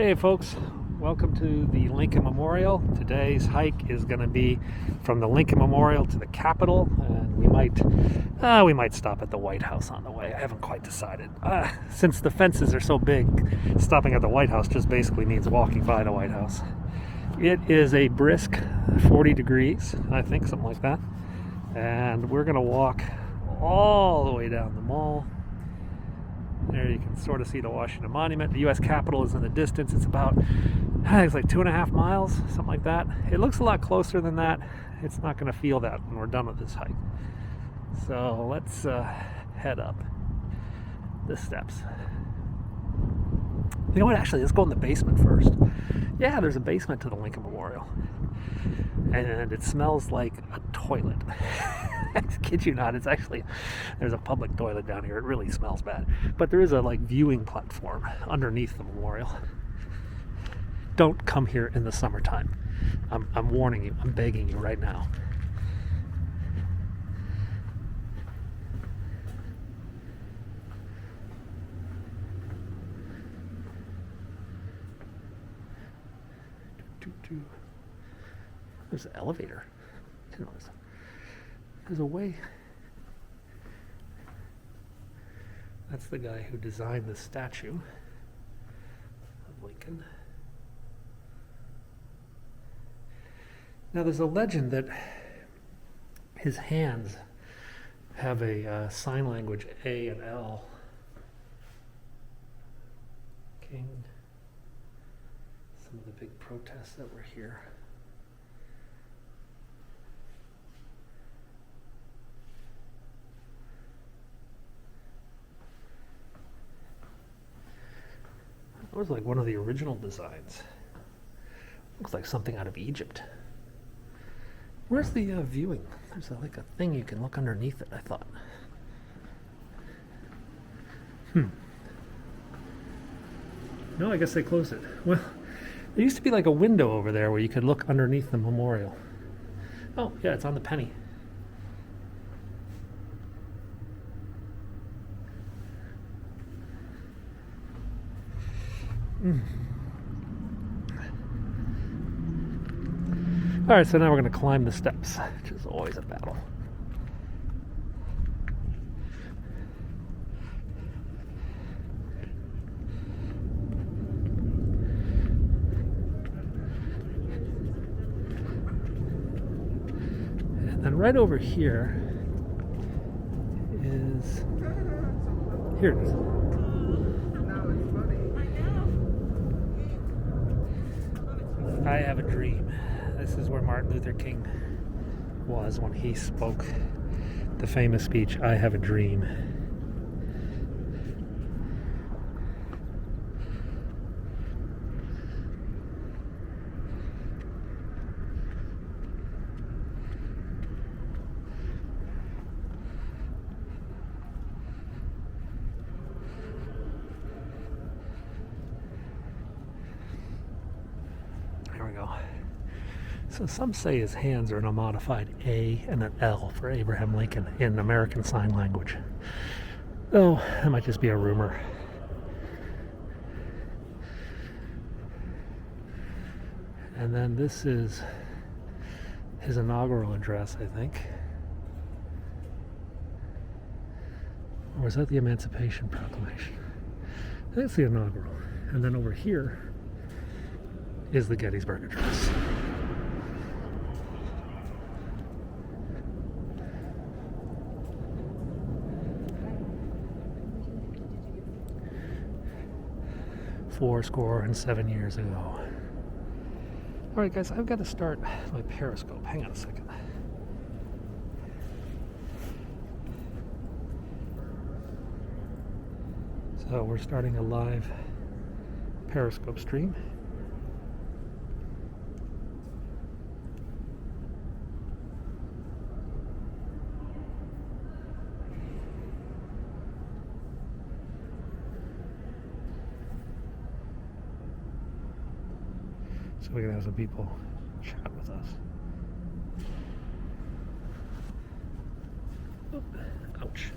Hey folks, welcome to the Lincoln Memorial. Today's hike is going to be from the Lincoln Memorial to the Capitol, and we might stop at the White House on the way. I haven't quite decided. Since the fences are so big, stopping at the White House just basically means walking by the White House. It is a brisk 40 degrees, I think, something like that. And we're going to walk all the way down the mall. There you can sort of see the Washington Monument. The U.S. Capitol is in the distance. It's about, it's like 2.5 miles, something like that. It looks a lot closer than that. It's not going to feel that when we're done with this hike. So let's head up the steps. You know what, actually, let's go in the basement first. Yeah, there's a basement to the Lincoln Memorial. And it smells like a toilet. I kid you not, it's actually, there's a public toilet down here. It really smells bad. But there is a viewing platform underneath the memorial. Don't come here in the summertime. I'm warning you, I'm begging you right now. There's an elevator. Didn't notice. There's a way. That's the guy who designed the statue of Lincoln. Now there's a legend that his hands have a sign language A and L. King. Some of the big protests that were here. That was like one of the original designs. Looks like something out of Egypt. Where's the viewing? There's a thing you can look underneath it, I thought. No, I guess they closed it. Well, there used to be like a window over there where you could look underneath the memorial. Oh, yeah, it's on the penny. All right, so now we're going to climb the steps, which is always a battle. And then right over here is, here it is. I have a dream. This is where Martin Luther King was when he spoke the famous speech, I have a dream. There we go. So some say his hands are in a modified A and an L for Abraham Lincoln in American Sign Language. Oh, that might just be a rumor. And then this is his inaugural address, I think. Or is that the Emancipation Proclamation? I think it's the inaugural. And then over here is the Gettysburg Address. Fourscore and 7 years ago. All right, guys, I've got to start my Periscope. Hang on a second. So we're starting a live Periscope stream. So we can have some people chat with us. Oh, ouch.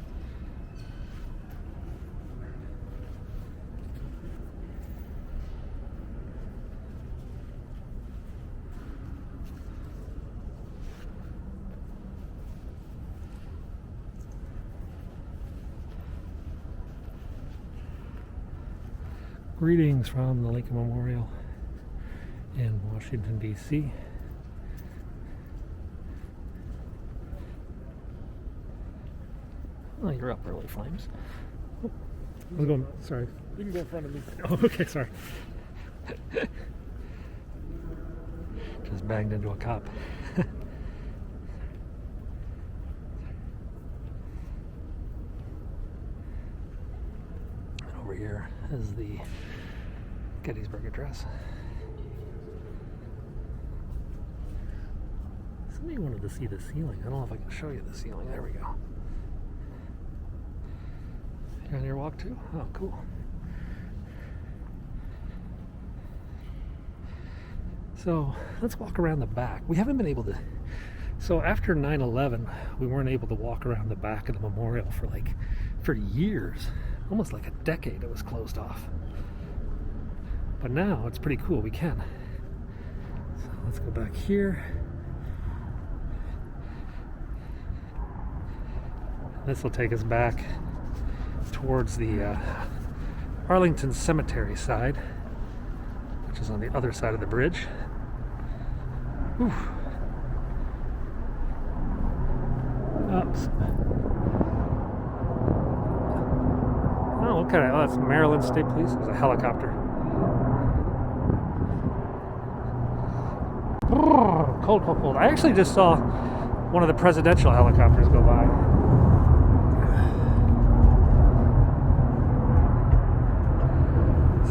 Greetings from the Lincoln Memorial in Washington, D.C. Oh, you're up early, Flames. Oh, I was going, sorry. You can go in front of me. Oh, okay, sorry. Just banged into a cop. And over here is the Gettysburg Address. Somebody wanted to see the ceiling. I don't know if I can show you the ceiling. There we go. You're on your walk too? Oh, cool. So let's walk around the back. We haven't been able to. So after 9/11, we weren't able to walk around the back of the memorial for years, almost like a decade. It was closed off. But now it's pretty cool. We can. So let's go back here. This will take us back towards the Arlington Cemetery side, which is on the other side of the bridge. Whew. Oops. Oh, what kind of? Oh, that's Maryland State Police. There's a helicopter. Cold, cold, cold. I actually just saw one of the presidential helicopters go by.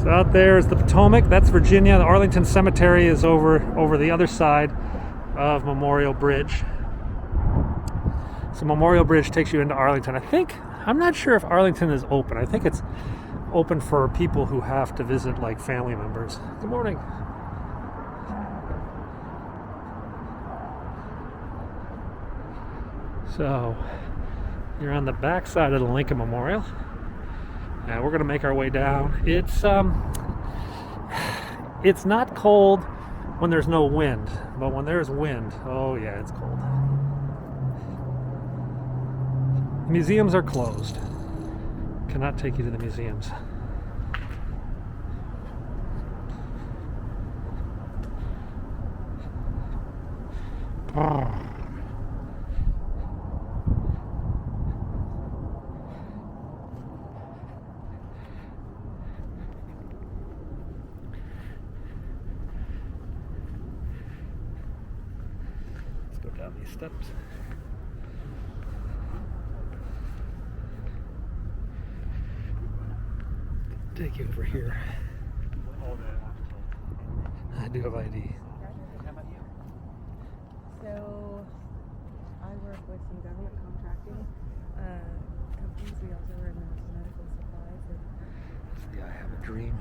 So out there is the Potomac. That's Virginia. The Arlington Cemetery is over the other side of Memorial Bridge. So Memorial Bridge takes you into Arlington. I'm not sure if Arlington is open. I think it's open for people who have to visit, like family members. Good morning. So you're on the back side of the Lincoln Memorial. And we're going to make our way down. It's not cold when there's no wind, but when there's wind, oh yeah, it's cold. Museums are closed. Cannot take you to the museums. Down these steps. Take you over here. I do have ID. So, I work with some government contracting companies. We also work in medical supplies. See, I have a dream.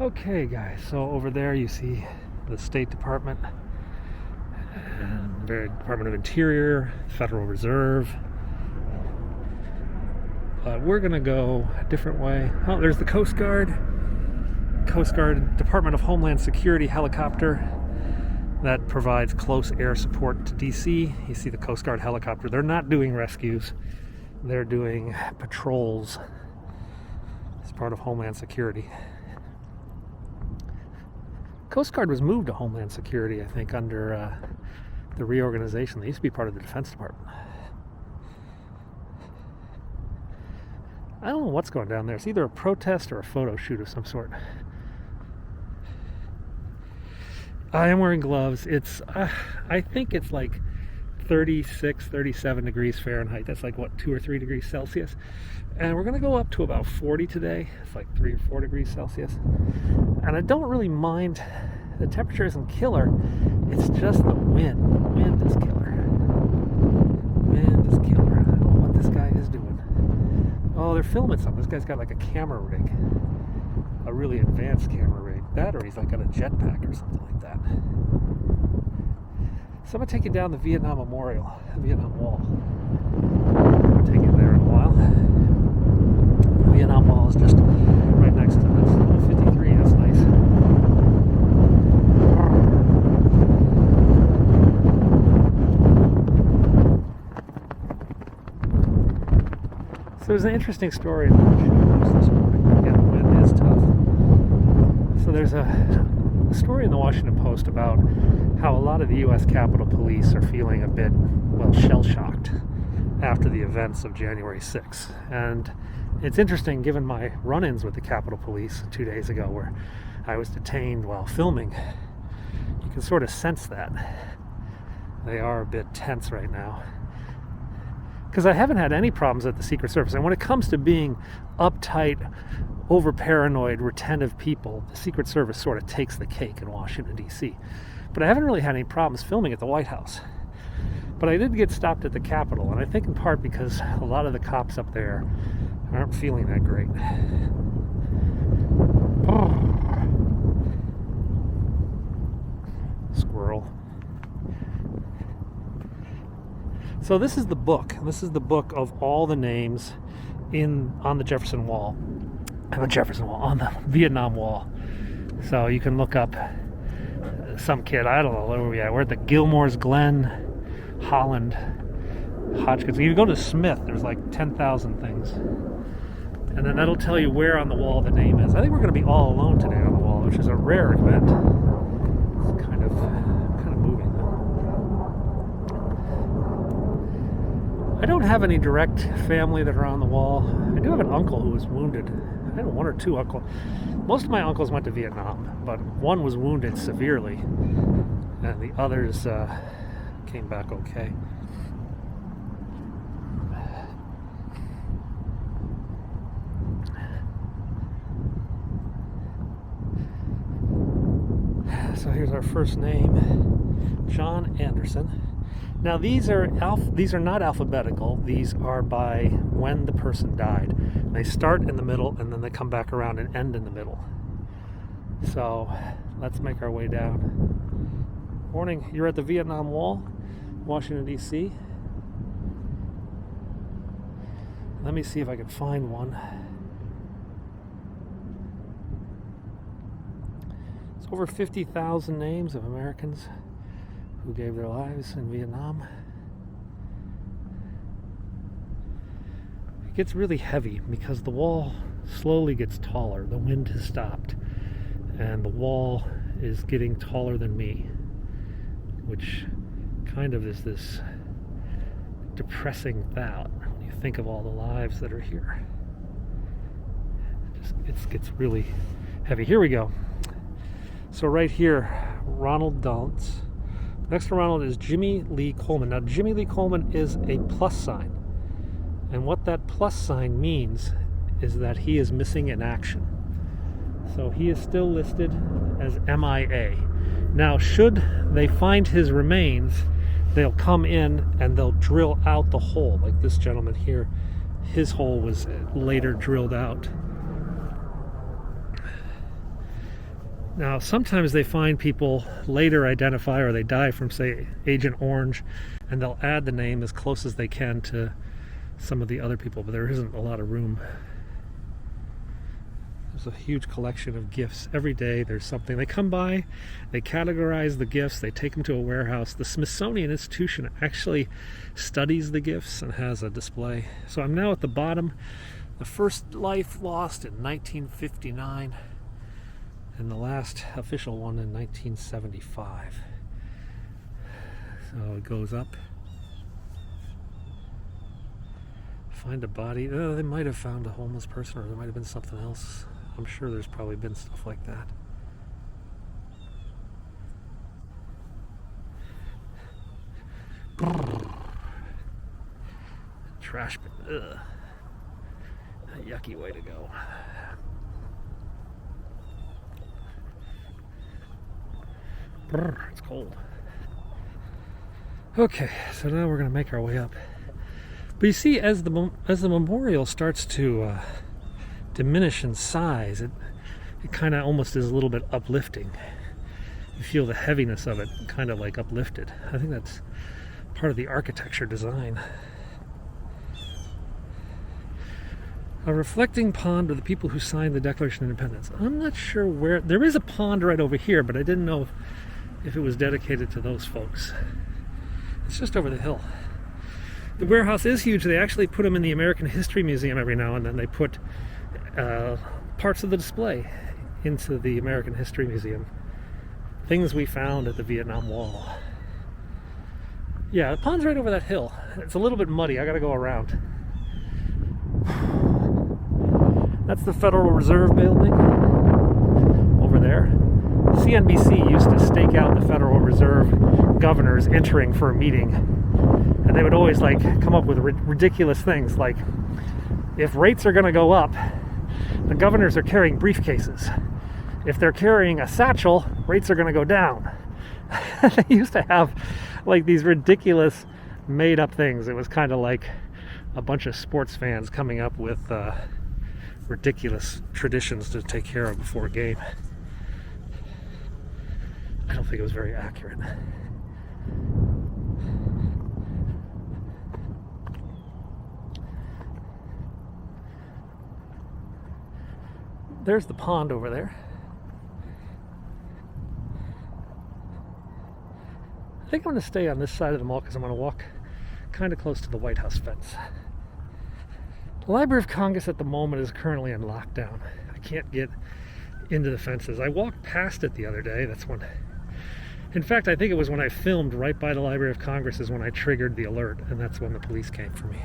Okay, guys. So over there you see the State Department. And Department of Interior, Federal Reserve. But we're going to go a different way. Oh, there's the Coast Guard. Coast Guard Department of Homeland Security helicopter that provides close air support to D.C. You see the Coast Guard helicopter. They're not doing rescues. They're doing patrols as part of Homeland Security. Coast Guard was moved to Homeland Security, I think, under the reorganization. They used to be part of the Defense Department. I don't know what's going down there. It's either a protest or a photo shoot of some sort. I am wearing gloves. It's, I think it's like 36, 37 degrees Fahrenheit. That's like, what, 2 or 3 degrees Celsius? And we're going to go up to about 40 today. It's like 3 or 4 degrees Celsius. And I don't really mind. The temperature isn't killer. It's just the wind. The wind is killer. Wind is killer. I don't know what this guy is doing. Oh, they're filming something. This guy's got like a camera rig. A really advanced camera rig. That, or he's like got a jetpack or something like that. So I'm going to take you down the Vietnam Memorial, the Vietnam Wall. I'll take you there in a while. The Vietnam Wall is just right next to this. 53, that's nice. So there's an interesting story in the news this morning. Yeah, So there's a story in the Washington Post about how a lot of the U.S. Capitol Police are feeling a bit, well, shell-shocked after the events of January 6th. And it's interesting, given my run-ins with the Capitol Police 2 days ago, where I was detained while filming. You can sort of sense that. They are a bit tense right now. Because I haven't had any problems at the Secret Service. And when it comes to being uptight, over-paranoid, retentive people, the Secret Service sort of takes the cake in Washington, D.C. But I haven't really had any problems filming at the White House. But I did get stopped at the Capitol, and I think in part because a lot of the cops up there aren't feeling that great. Squirrel. So this is the book. This is the book of all the names on the Jefferson Wall. On the Vietnam Wall. So you can look up some kid, I don't know where we at. We're at the Gilmore's Glen, Holland, Hodgkins. If you go to Smith, there's like 10,000 things. And then that'll tell you where on the wall the name is. I think we're going to be all alone today on the wall, which is a rare event. It's kind of moving. I don't have any direct family that are on the wall. I do have an uncle who was wounded. I had one or two uncles. Most of my uncles went to Vietnam, but one was wounded severely, and the others came back okay. So here's our first name, John Anderson. Now these are not alphabetical. These are by when the person died. They start in the middle and then they come back around and end in the middle. So let's make our way down. Morning, you're at the Vietnam Wall, Washington D.C. Let me see if I can find one. It's over 50,000 names of Americans who gave their lives in Vietnam. It gets really heavy because the wall slowly gets taller. The wind has stopped and the wall is getting taller than me, which kind of is this depressing thought when you think of all the lives that are here. It gets really heavy. Here we go. So right here, Ronald Dulles. Next to Ronald is Jimmy Lee Coleman. Now, Jimmy Lee Coleman is a plus sign. And what that plus sign means is that he is missing in action. So he is still listed as MIA. Now, should they find his remains, they'll come in and they'll drill out the hole. Like this gentleman here, his hole was later drilled out. Now, sometimes they find people later identify or they die from, say, Agent Orange, and they'll add the name as close as they can to some of the other people, but there isn't a lot of room. There's a huge collection of gifts. Every day there's something. They come by, they categorize the gifts, they take them to a warehouse. The Smithsonian Institution actually studies the gifts and has a display. So I'm now at the bottom. The first life lost in 1959. And the last official one in 1975. So it goes up. Find a body. Oh, they might have found a homeless person, or there might have been something else. I'm sure there's probably been stuff like that. Trash bin. Ugh. A yucky way to go. It's cold. Okay, so now we're going to make our way up. But you see, as the memorial starts to diminish in size, it kind of almost is a little bit uplifting. You feel the heaviness of it kind of like uplifted. I think that's part of the architecture design. A reflecting pond of the people who signed the Declaration of Independence. I'm not sure where. There is a pond right over here, but I didn't know if it was dedicated to those folks. It's just over the hill. The warehouse is huge. They actually put them in the American History Museum every now and then. They put parts of the display into the American History Museum. Things we found at the Vietnam Wall. Yeah, the pond's right over that hill. It's a little bit muddy. I gotta go around. That's the Federal Reserve building over there. CNBC used to stake out the Federal Reserve governors entering for a meeting, and they would always like come up with ridiculous things like, if rates are going to go up, the governors are carrying briefcases. If they're carrying a satchel, rates are going to go down. They used to have like these ridiculous made up things. It was kind of like a bunch of sports fans coming up with ridiculous traditions to take care of before a game. I don't think it was very accurate. There's the pond over there. I think I'm going to stay on this side of the mall because I'm going to walk kind of close to the White House fence. The Library of Congress at the moment is currently in lockdown. I can't get into the fences. I walked past it the other day. That's when... In fact, I think it was when I filmed right by the Library of Congress is when I triggered the alert, and that's when the police came for me.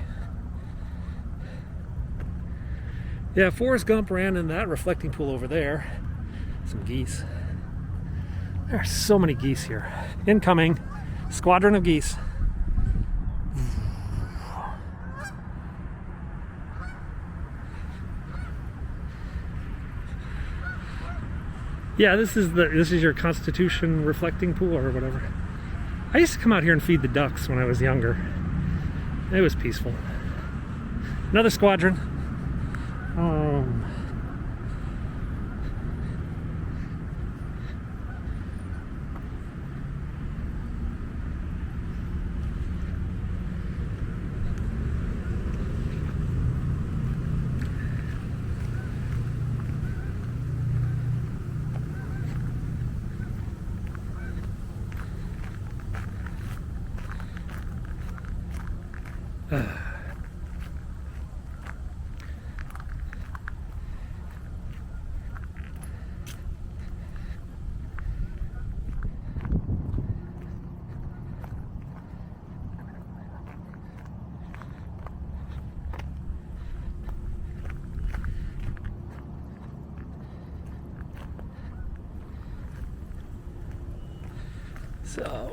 Yeah, Forrest Gump ran in that reflecting pool over there. Some geese. There are so many geese here. Incoming. Squadron of geese. Yeah, this is your Constitution reflecting pool or whatever. I used to come out here and feed the ducks when I was younger. It was peaceful. Another squadron. So,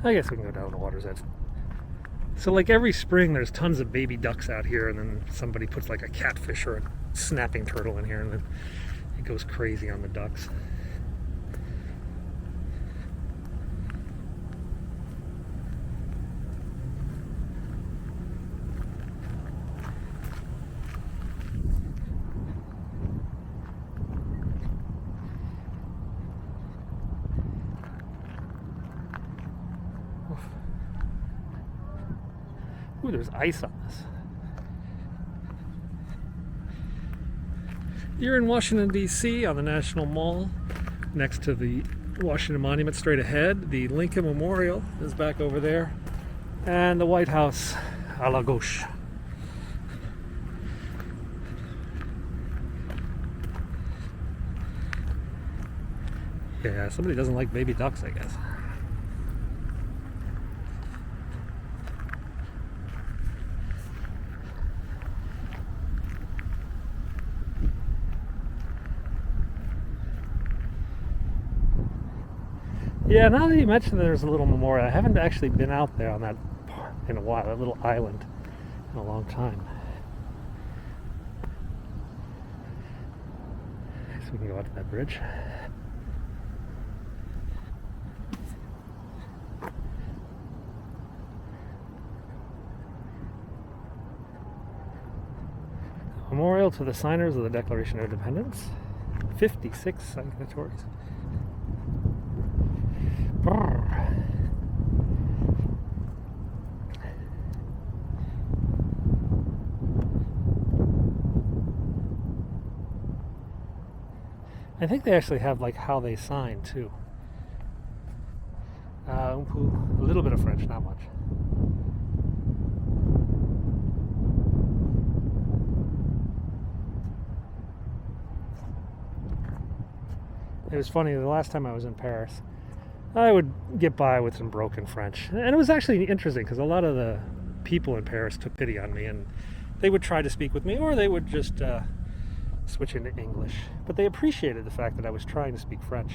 I guess we can go down to the water's edge. So like every spring there's tons of baby ducks out here, and then somebody puts like a catfish or a snapping turtle in here, and then it goes crazy on the ducks. Ooh, there's ice on this. You're in Washington, D.C. on the National Mall, next to the Washington Monument straight ahead. The Lincoln Memorial is back over there. And the White House à la gauche. Yeah, somebody doesn't like baby ducks, I guess. Yeah, now that you mentioned there's a little memorial, I haven't actually been out there on that in a while, that little island, in a long time. So we can go out to that bridge. Memorial to the signers of the Declaration of Independence. 56 signatories. I think they actually have like how they sign too. A little bit of French, not much. It was funny, the last time I was in Paris, I would get by with some broken French. And it was actually interesting because a lot of the people in Paris took pity on me, and they would try to speak with me, or they would just switch into English. But they appreciated the fact that I was trying to speak French.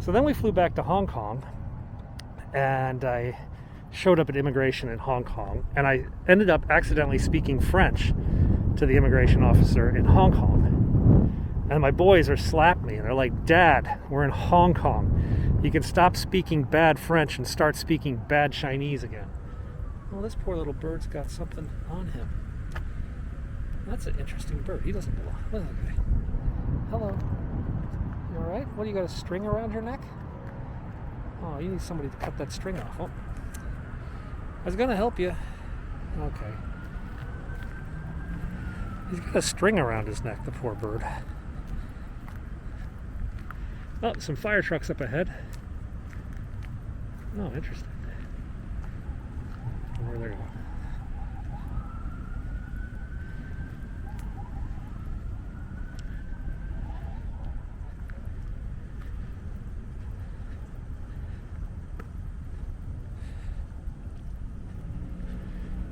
So then we flew back to Hong Kong, and I showed up at immigration in Hong Kong, and I ended up accidentally speaking French to the immigration officer in Hong Kong. And my boys are slapping me, and they're like, "Dad, we're in Hong Kong. You can stop speaking bad French and start speaking bad Chinese again." Well, this poor little bird's got something on him. That's an interesting bird. He doesn't belong. Look at that guy. Hello. You alright? What, do you got a string around your neck? Oh, you need somebody to cut that string off. Oh. I was gonna help you. Okay. He's got a string around his neck, the poor bird. Oh, some fire trucks up ahead. Oh, interesting. Where are they going?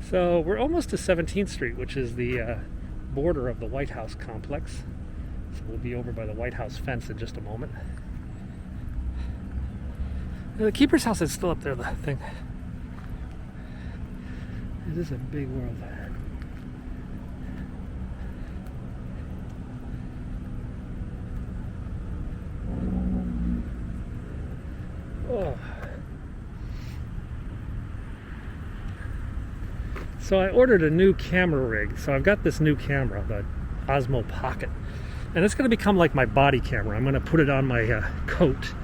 So we're almost to 17th Street, which is the border of the White House complex. So we'll be over by the White House fence in just a moment. The keeper's house is still up there, the thing. It is a big world. Oh. So I ordered a new camera rig. So I've got this new camera, the Osmo Pocket. And it's going to become like my body camera. I'm going to put it on my coat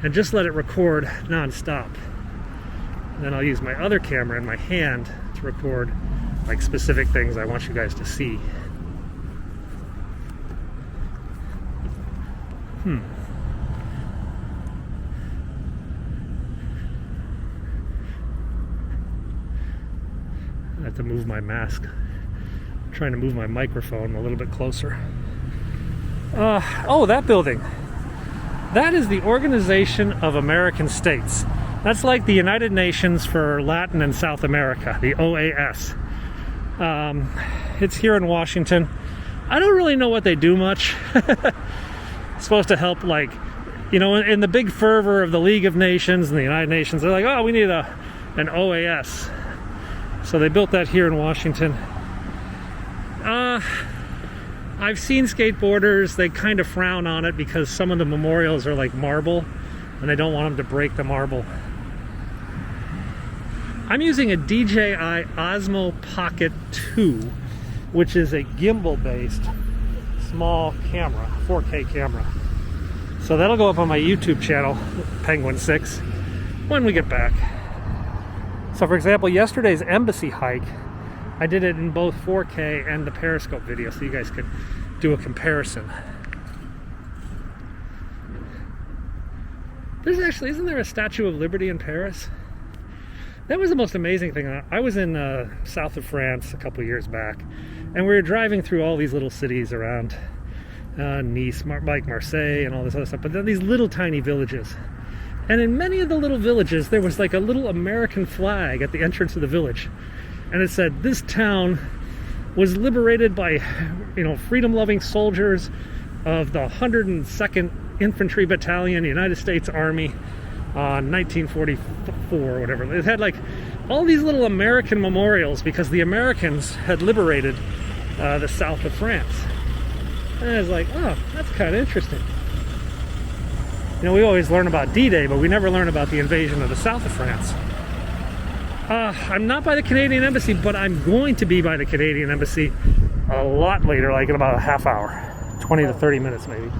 and just let it record non-stop. And then I'll use my other camera in my hand to record like specific things I want you guys to see. I have to move my mask. I'm trying to move my microphone a little bit closer. Oh, that building. That is the Organization of American States. That's like the United Nations for Latin and South America, the OAS. It's here in Washington. I don't really know what they do much. It's supposed to help, like, you know, in the big fervor of the League of Nations and the United Nations, they're like, oh, we need an OAS. So they built that here in Washington. I've seen skateboarders, they kind of frown on it because some of the memorials are like marble and they don't want them to break the marble. I'm using a DJI Osmo Pocket 2, which is a gimbal-based small camera, 4K camera. So that'll go up on my YouTube channel, Penguin 6, when we get back. So for example, yesterday's embassy hike, I did it in both 4K and the Periscope video so you guys could do a comparison. There's actually, isn't there a Statue of Liberty in Paris? That was the most amazing thing. I was in south of France a couple years back, and we were driving through all these little cities around Nice, like Marseille and all this other stuff, but then these little tiny villages. And in many of the little villages, there was like a little American flag at the entrance of the village. And it said, this town was liberated by, you know, freedom-loving soldiers of the 102nd Infantry Battalion, United States Army, 1944 or whatever. It had like all these little American memorials because the Americans had liberated the south of France. And I was like, oh, that's kind of interesting. You know, we always learn about D-Day, but we never learn about the invasion of the south of France. I'm not by the Canadian Embassy, but I'm going to be by the Canadian Embassy a lot later, like in about a half hour, 20 to 30 minutes maybe.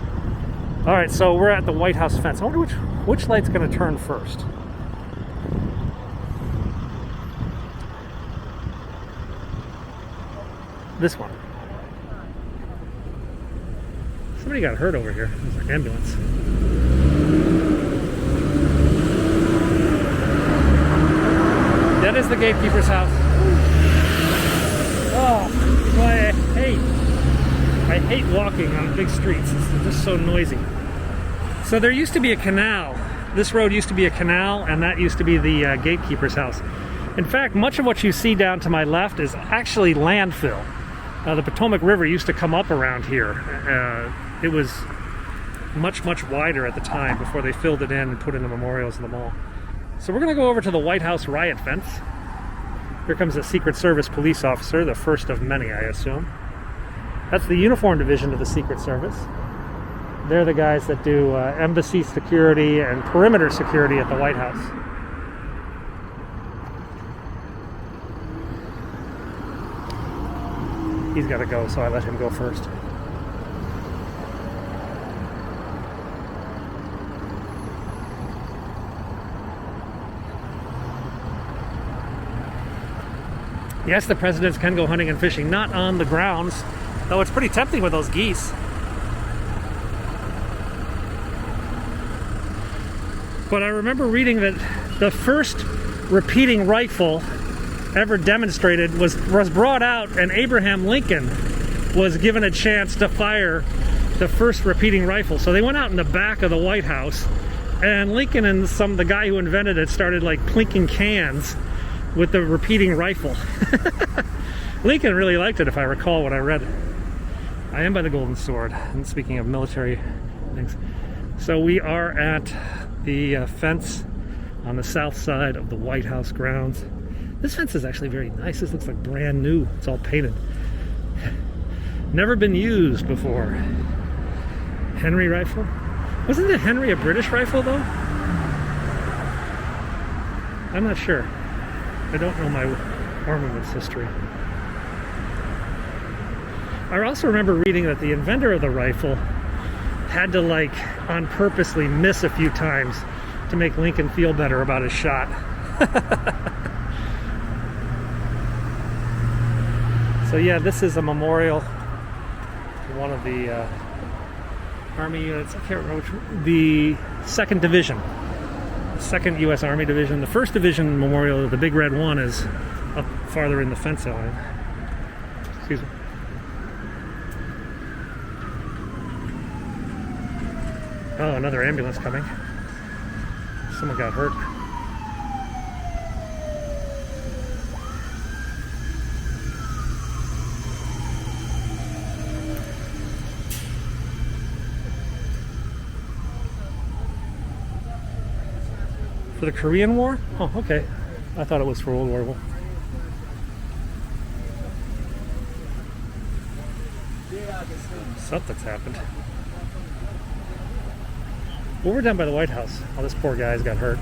All right, so we're at the White House fence. I wonder which light's going to turn first. This one. Somebody got hurt over here. There's an ambulance. That is the gatekeeper's house. Oh, why I hate walking on big streets. It's just so noisy. So there used to be a canal. This road used to be a canal, and that used to be the gatekeeper's house. In fact, much of what you see down to my left is actually landfill. The Potomac River used to come up around here. It was much, much wider at the time before they filled it in and put in the memorials in the mall. So we're going to go over to the White House riot fence. Here comes a Secret Service police officer, the first of many, I assume. That's the uniform division of the Secret Service. They're the guys that do embassy security and perimeter security at the White House. He's got to go, so I let him go first. Yes, the presidents can go hunting and fishing, not on the grounds, though it's pretty tempting with those geese. But I remember reading that the first repeating rifle ever demonstrated was brought out, and Abraham Lincoln was given a chance to fire the first repeating rifle. So they went out in the back of the White House, and Lincoln and the guy who invented it started like clinking cans with the repeating rifle. Lincoln really liked it, if I recall what I read. I am by the Golden Sword, and speaking of military things. So we are at the fence on the south side of the White House grounds. This fence is actually very nice. This looks like brand new. It's all painted. Never been used before. Henry rifle? Wasn't the Henry a British rifle though? I'm not sure. I don't know my armaments history. I also remember reading that the inventor of the rifle had to like on purposely miss a few times to make Lincoln feel better about his shot. So yeah, this is a memorial to one of the Army units. I can't remember which, the 2nd Division. 2nd U.S. Army Division. The 1st Division memorial, the big red one, is up farther in the fence line. Excuse me. Oh, another ambulance coming. Someone got hurt. For the Korean War? Oh, okay. I thought it was for World War I. Something's happened. Well, we're down by the White House. Oh, this poor guy's got hurt.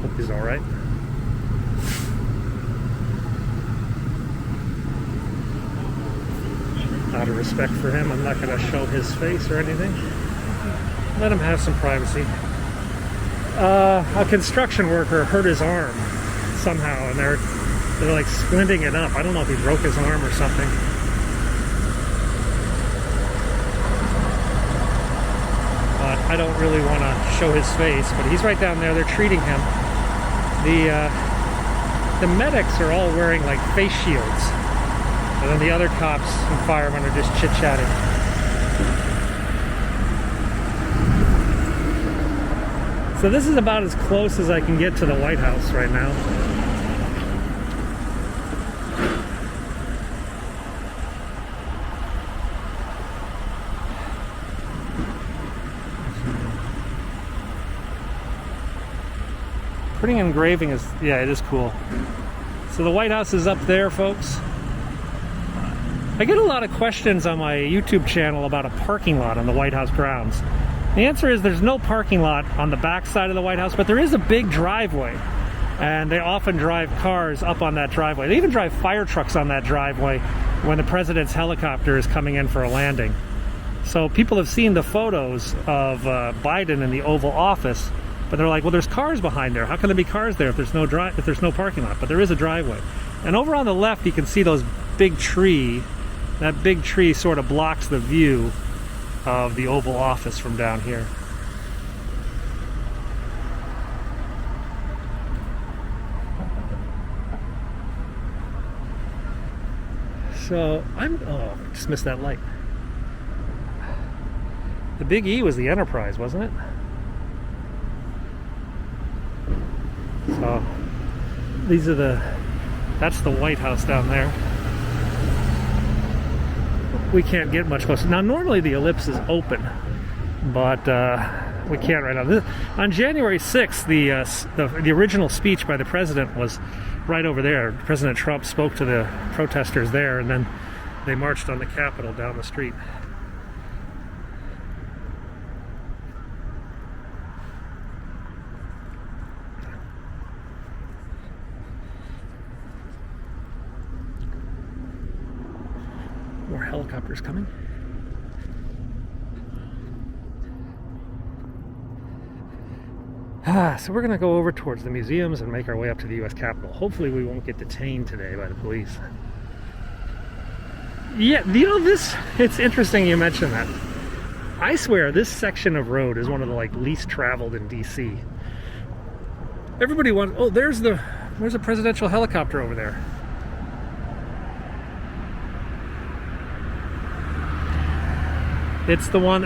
Hope he's all right. Out of respect for him, I'm not going to show his face or anything. Let him have some privacy. A construction worker hurt his arm somehow, and they're like splinting it up. I don't know if he broke his arm or something. But I don't really want to show his face, but he's right down there. They're treating him. The medics are all wearing like face shields. And then the other cops and firemen are just chit-chatting. So this is about as close as I can get to the White House right now. Printing and engraving is, yeah, it is cool. So the White House is up there, folks. I get a lot of questions on my YouTube channel about a parking lot on the White House grounds. The answer is there's no parking lot on the back side of the White House, but there is a big driveway. And they often drive cars up on that driveway. They even drive fire trucks on that driveway when the president's helicopter is coming in for a landing. So people have seen the photos of Biden in the Oval Office, but they're like, well, there's cars behind there. How can there be cars there if there's no parking lot? But there is a driveway. And over on the left, you can see those big tree. That big tree sort of blocks the view of the Oval Office from down here. So just missed that light. The Big E was the Enterprise, wasn't it? So that's the White House down there. We can't get much closer. Now normally the ellipse is open, but we can't right now. On January 6th, the original speech by the president was right over there. President Trump spoke to the protesters there, and then they marched on the Capitol down the street. More helicopters coming. So we're going to go over towards the museums and make our way up to the U.S. Capitol. Hopefully we won't get detained today by the police. Yeah, it's interesting you mention that. I swear this section of road is one of the least traveled in D.C. Everybody wants, there's a presidential helicopter over there. It's the one,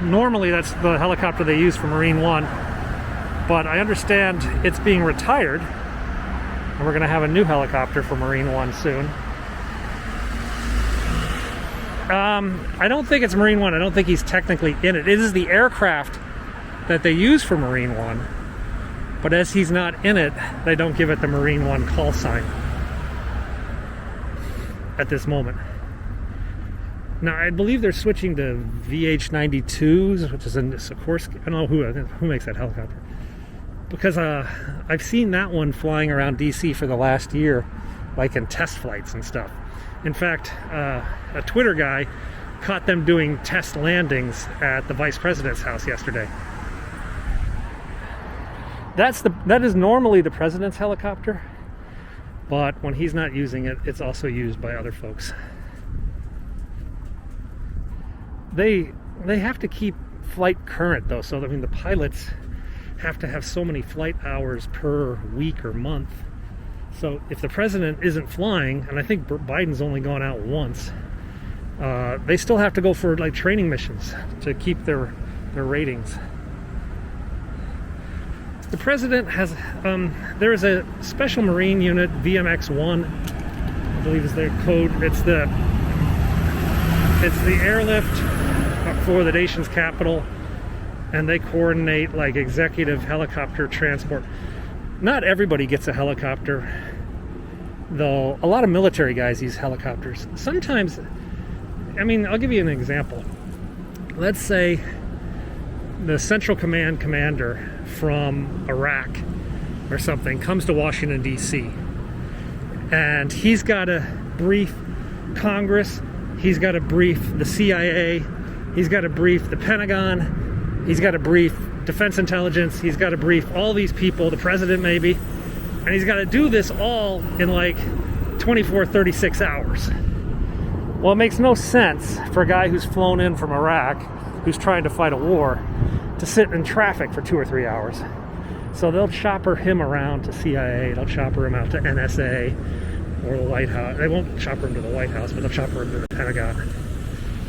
normally that's the helicopter they use for Marine One. But I understand it's being retired, and we're going to have a new helicopter for Marine One soon. I don't think it's Marine One. I don't think he's technically in it. It is the aircraft that they use for Marine One, but as he's not in it, they don't give it the Marine One call sign at this moment. Now, I believe they're switching to VH-92s, which is a Sikorsky. I don't know who makes that helicopter. Because I've seen that one flying around DC for the last year, in test flights and stuff. In fact, a Twitter guy caught them doing test landings at the vice president's house yesterday. That is normally the president's helicopter, but when he's not using it, it's also used by other folks. They have to keep flight current though, so the pilots have to have so many flight hours per week or month. So if the president isn't flying, and I think Biden's only gone out once, they still have to go for training missions to keep their ratings. The president has, there is a special Marine unit, VMX-1, I believe is their code. It's the airlift for the nation's capital, and they coordinate executive helicopter transport. Not everybody gets a helicopter, though. A lot of military guys use helicopters. Sometimes, I'll give you an example. Let's say the Central Command commander from Iraq or something comes to Washington D.C. and he's got to brief Congress, he's got to brief the CIA, he's got to brief the Pentagon, he's got to brief Defense Intelligence, he's got to brief all these people, the president maybe, and he's got to do this all in 24, 36 hours. Well, it makes no sense for a guy who's flown in from Iraq, who's trying to fight a war, to sit in traffic for 2 or 3 hours. So they'll chopper him around to CIA, they'll chopper him out to NSA or the White House. They won't chopper him to the White House, but they'll chopper him to the Pentagon.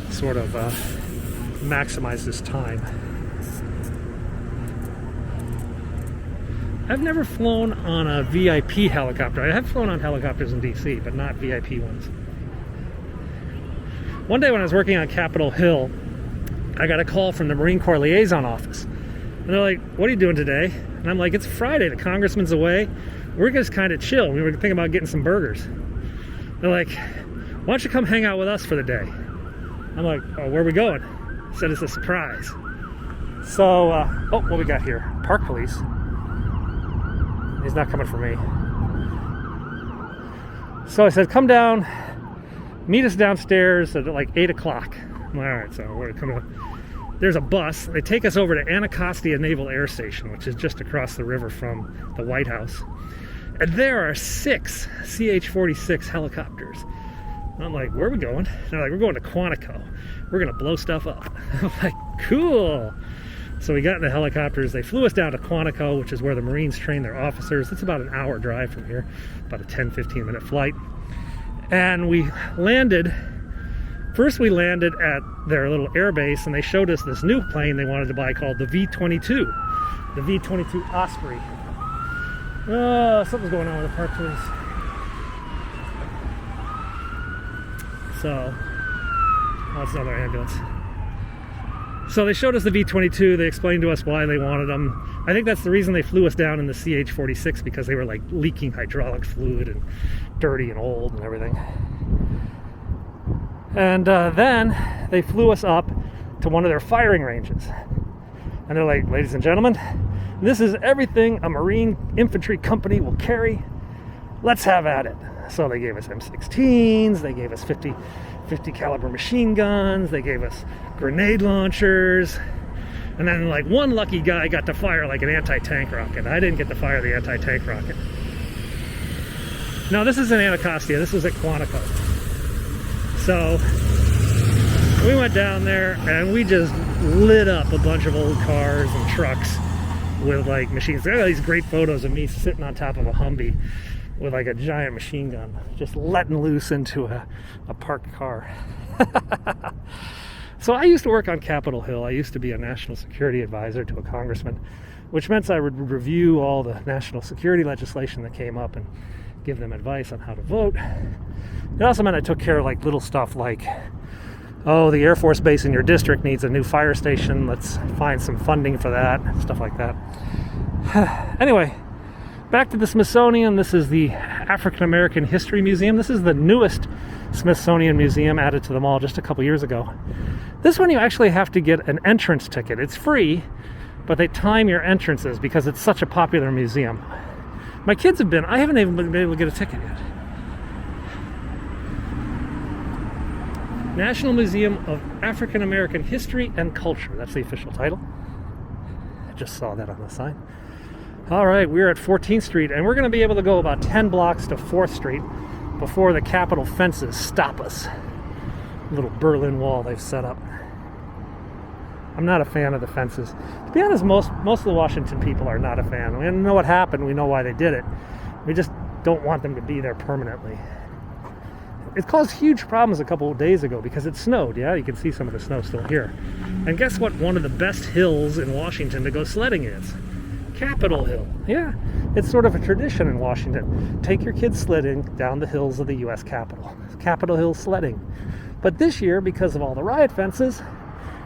Sort of maximize his time. I've never flown on a VIP helicopter. I have flown on helicopters in DC, but not VIP ones. One day when I was working on Capitol Hill, I got a call from the Marine Corps Liaison Office. And they're like, "What are you doing today?" And I'm like, "It's Friday, the congressman's away. We're just kind of chill. We were thinking about getting some burgers." They're like, "Why don't you come hang out with us for the day?" I'm like, "Oh, where are we going?" I said, "It's a surprise." So, what we got here? Park police. He's not coming for me. So I said, "Come down, meet us downstairs at 8 o'clock. I'm like, "All right, so we're coming up." There's a bus. They take us over to Anacostia Naval Air Station, which is just across the river from the White House. And there are 6 CH-46 helicopters. And I'm like, "Where are we going?" And they're like, "We're going to Quantico. We're going to blow stuff up." I'm like, "Cool." So we got in the helicopters. They flew us down to Quantico, which is where the Marines train their officers. It's about an hour drive from here, about a 10-15 minute flight. And we landed, first we landed at their little air base, and they showed us this new plane they wanted to buy called the V-22. The V-22 Osprey. Oh, something's going on with the park police. So, oh, it's another ambulance. So they showed us the V-22, they explained to us why they wanted them. I think that's the reason they flew us down in the CH-46, because they were like leaking hydraulic fluid and dirty and old and everything. And then they flew us up to one of their firing ranges. And they're like, ladies and gentlemen, this is everything a Marine infantry company will carry. Let's have at it. So they gave us M16s, they gave us 50 caliber machine guns, they gave us grenade launchers, and then like one lucky guy got to fire like an anti-tank rocket. I didn't get to fire the anti-tank rocket. No, this is in Anacostia, this was at Quantico. So we went down there and we just lit up a bunch of old cars and trucks with like machines. There are these great photos of me sitting on top of a Humvee with like a giant machine gun, just letting loose into a parked car. So I used to work on Capitol Hill. I used to be a national security advisor to a congressman, which meant I would review all the national security legislation that came up and give them advice on how to vote. It also meant I took care of like little stuff like, oh, the Air Force base in your district needs a new fire station. Let's find some funding for that, stuff like that. Anyway, back to the Smithsonian. This is the African American History Museum. This is the newest Smithsonian Museum added to the mall just a couple years ago. This one you actually have to get an entrance ticket. It's free, but they time your entrances because it's such a popular museum. My kids have been, I haven't even been able to get a ticket yet. National Museum of African American History and Culture. That's the official title. I just saw that on the sign. All right, we're at 14th Street, and we're going to be able to go about 10 blocks to 4th Street before the Capitol fences stop us. A little Berlin Wall they've set up. I'm not a fan of the fences. To be honest, most of the Washington people are not a fan. We know what happened. We know why they did it. We just don't want them to be there permanently. It caused huge problems a couple of days ago because it snowed. Yeah, you can see some of the snow still here. And guess what? One of the best hills in Washington to go sledding is Capitol Hill. Yeah, it's sort of a tradition in Washington. Take your kids sledding down the hills of the U.S. Capitol. Capitol Hill sledding. But this year, because of all the riot fences,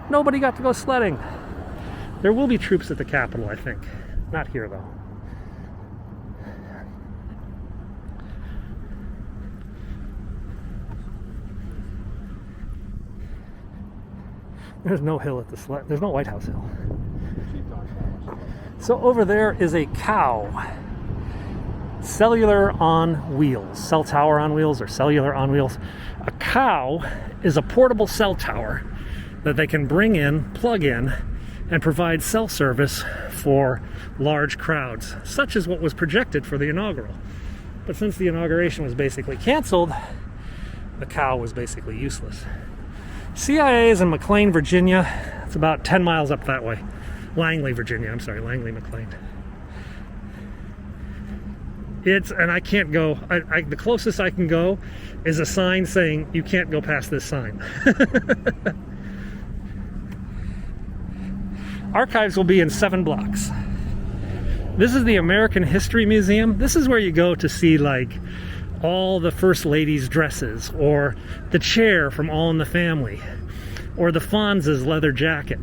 nobody got to go sledding. There will be troops at the Capitol, I think. Not here, though. There's no hill at the sled. There's no White House Hill. So over there is a cow. Cellular on wheels. Cell tower on wheels or cellular on wheels. A cow is a portable cell tower that they can bring in, plug in, and provide cell service for large crowds, such as what was projected for the inaugural. But since the inauguration was basically canceled, the cow was basically useless. CIA is in McLean, Virginia. It's about 10 miles up that way. Langley, Virginia. I'm sorry, Langley, McLean. And I can't go. The closest I can go is a sign saying you can't go past this sign. Archives will be in 7 blocks. This is the American History Museum. This is where you go to see like all the First Lady's dresses, or the chair from All in the Family, or the Fonz's leather jacket,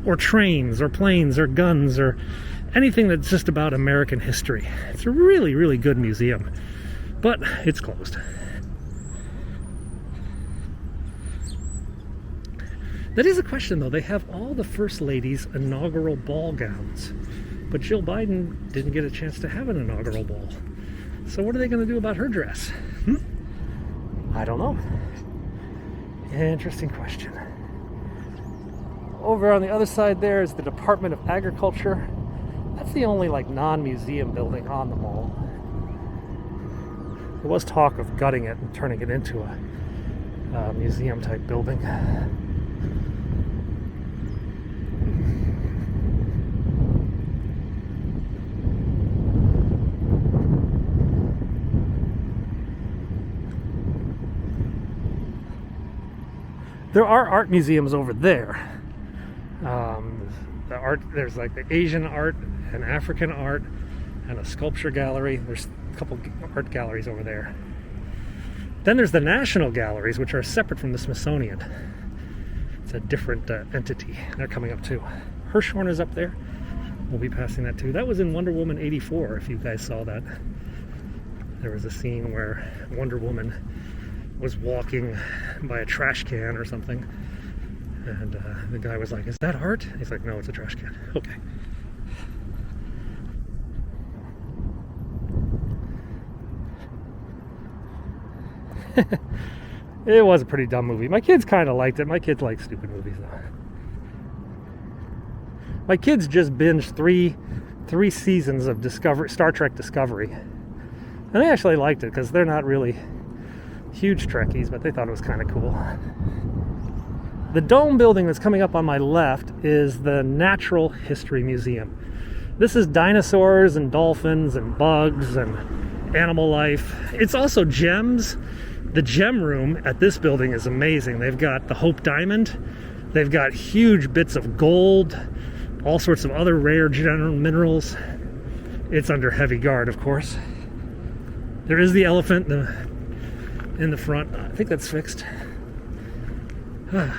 or trains, or planes, or guns, or anything that's just about American history. It's a really, really good museum, but it's closed. That is a question, though. They have all the First Lady's inaugural ball gowns, but Jill Biden didn't get a chance to have an inaugural ball. So what are they going to do about her dress? I don't know. Interesting question. Over on the other side there is the Department of Agriculture. That's the only like non-museum building on the mall. There was talk of gutting it and turning it into a museum type building. There are art museums over there. There's like the Asian art and African art and a sculpture gallery. There's a couple art galleries over there. Then there's the National Galleries, which are separate from the Smithsonian. It's a different entity. They're coming up too. Hirshhorn is up there. We'll be passing that too. That was in Wonder Woman 84, if you guys saw that. There was a scene where Wonder Woman was walking by a trash can or something. And the guy was like, "Is that art?" He's like, "No, it's a trash can." Okay. It was a pretty dumb movie. My kids kind of liked it. My kids like stupid movies, though. My kids just binged three seasons of Star Trek Discovery. And they actually liked it because they're not really huge Trekkies, but they thought it was kind of cool. The dome building that's coming up on my left is the Natural History Museum. This is dinosaurs and dolphins and bugs and animal life. It's also gems. The gem room at this building is amazing. They've got the Hope Diamond. They've got huge bits of gold, all sorts of other rare minerals. It's under heavy guard, of course. There is the elephant in the front. I think that's fixed. Where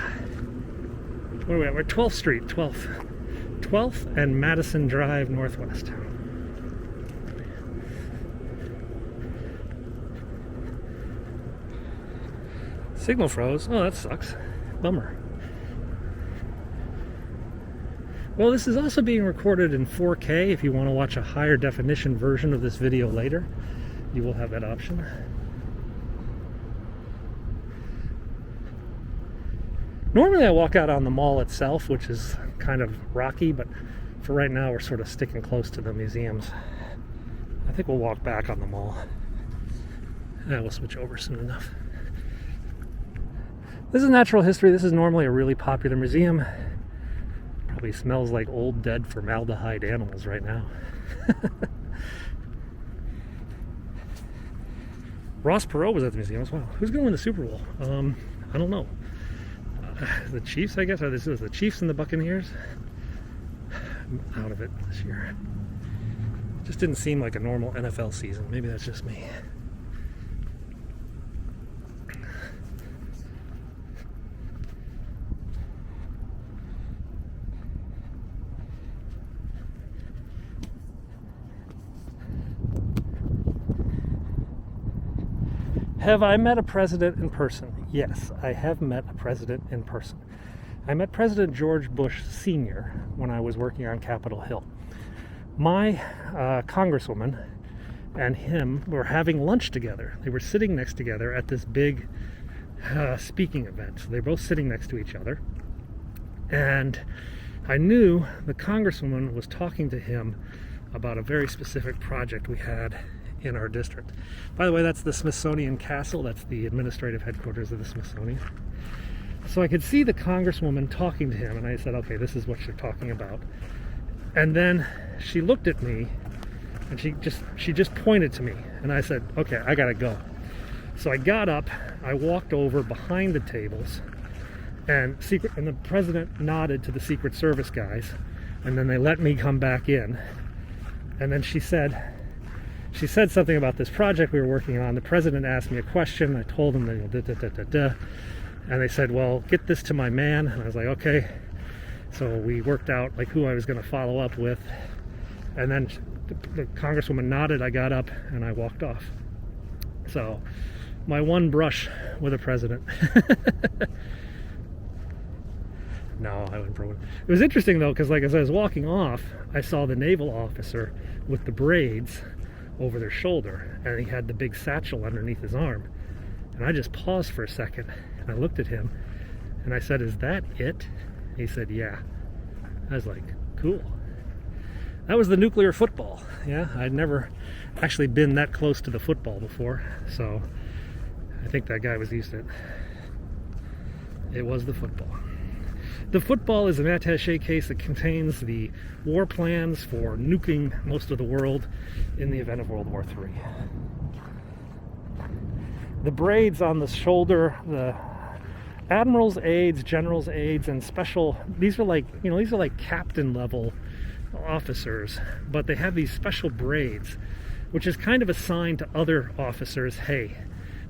are we at? We're 12th Street, 12th and Madison Drive Northwest. Signal froze. Oh, that sucks. Bummer. Well, this is also being recorded in 4K. If you want to watch a higher definition version of this video later, you will have that option. Normally I walk out on the mall itself, which is kind of rocky, but for right now we're sort of sticking close to the museums. I think we'll walk back on the mall. Yeah, we'll switch over soon enough. This is Natural History. This is normally a really popular museum. Probably smells like old, dead, formaldehyde animals right now. Ross Perot was at the museum as well. Who's going to win the Super Bowl? I don't know. The Chiefs, I guess. Or this is the Chiefs and the Buccaneers. I'm out of it this year. Just didn't seem like a normal NFL season. Maybe that's just me. Have I met a president in person? Yes, I have met a president in person. I met President George Bush Sr. when I was working on Capitol Hill. My congresswoman and him were having lunch together. They were sitting next together at this big speaking event. So they're both sitting next to each other. And I knew the congresswoman was talking to him about a very specific project we had in our district. By the way, that's the Smithsonian Castle. That's the administrative headquarters of the Smithsonian. So I could see the congresswoman talking to him, and I said, okay, this is what you're talking about. And then she looked at me, and she just pointed to me, and I said, okay, I gotta go. So I got up, I walked over behind the tables, and the president nodded to the Secret Service guys, and then they let me come back in. And then she said something about this project we were working on. The president asked me a question. I told him, and they said, well, get this to my man. And I was like, okay. So we worked out like who I was going to follow up with. And then the congresswoman nodded. I got up and I walked off. So my one brush with a president. No, I wouldn't probably. It was interesting though, because like as I was walking off, I saw the naval officer with the braids over their shoulder, and he had the big satchel underneath his arm. And I just paused for a second, and I looked at him, and I said, "Is that it?" He said, "Yeah." I was like, cool. That was the nuclear football. Yeah, I'd never actually been that close to the football before, so I think that guy was used to it. It was the football. The football is an attaché case that contains the war plans for nuking most of the world in the event of World War III. The braids on the shoulder, admirals' aides, generals' aides, and special. These are like, you know, these are like captain level officers, but they have these special braids, which is kind of a sign to other officers, hey,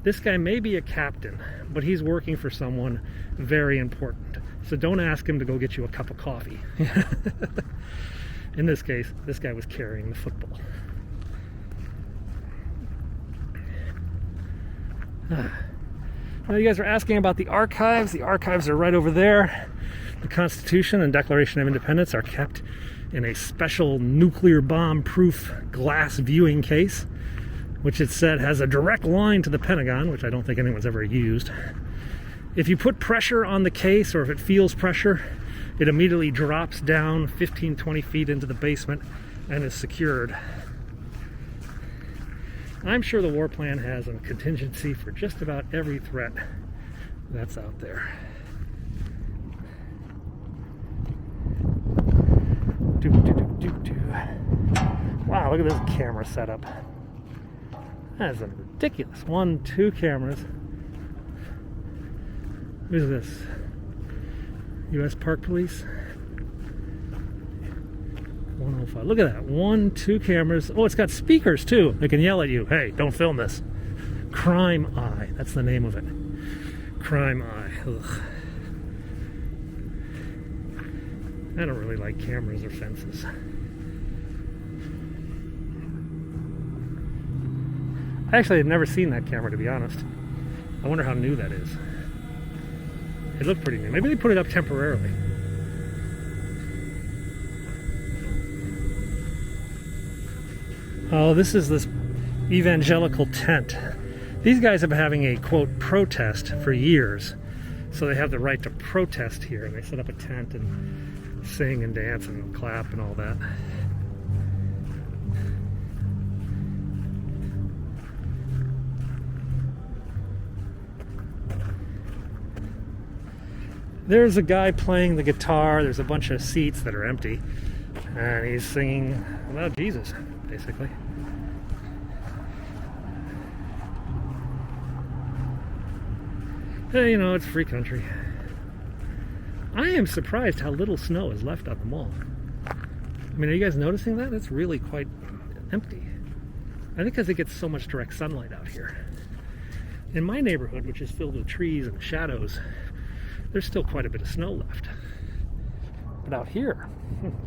this guy may be a captain, but he's working for someone very important. So don't ask him to go get you a cup of coffee. In this case, this guy was carrying the football. Now, you guys are asking about the archives. The archives are right over there. The Constitution and Declaration of Independence are kept in a special nuclear bomb-proof glass viewing case, which it said has a direct line to the Pentagon, which I don't think anyone's ever used. If you put pressure on the case, or if it feels pressure, it immediately drops down 15-20 feet into the basement and is secured. I'm sure the war plan has a contingency for just about every threat that's out there. Wow, look at this camera setup. That is ridiculous. 1, 2 cameras. Who's this? U.S. Park Police? 105. Look at that. 1, 2 cameras. Oh, it's got speakers too. They can yell at you. Hey, don't film this. Crime Eye. That's the name of it. Crime Eye. Ugh. I don't really like cameras or fences. I actually have never seen that camera, to be honest. I wonder how new that is. It looked pretty new. Maybe they put it up temporarily. Oh, this is this evangelical tent. These guys have been having a, quote, protest for years. So they have the right to protest here. And they set up a tent and sing and dance and clap and all that. There's a guy playing the guitar. There's a bunch of seats that are empty. And he's singing about Jesus, basically. Hey, you know, it's free country. I am surprised how little snow is left on the mall. I mean, are you guys noticing that? It's really quite empty. I think because it gets so much direct sunlight out here. In my neighborhood, which is filled with trees and shadows, there's still quite a bit of snow left. But out here,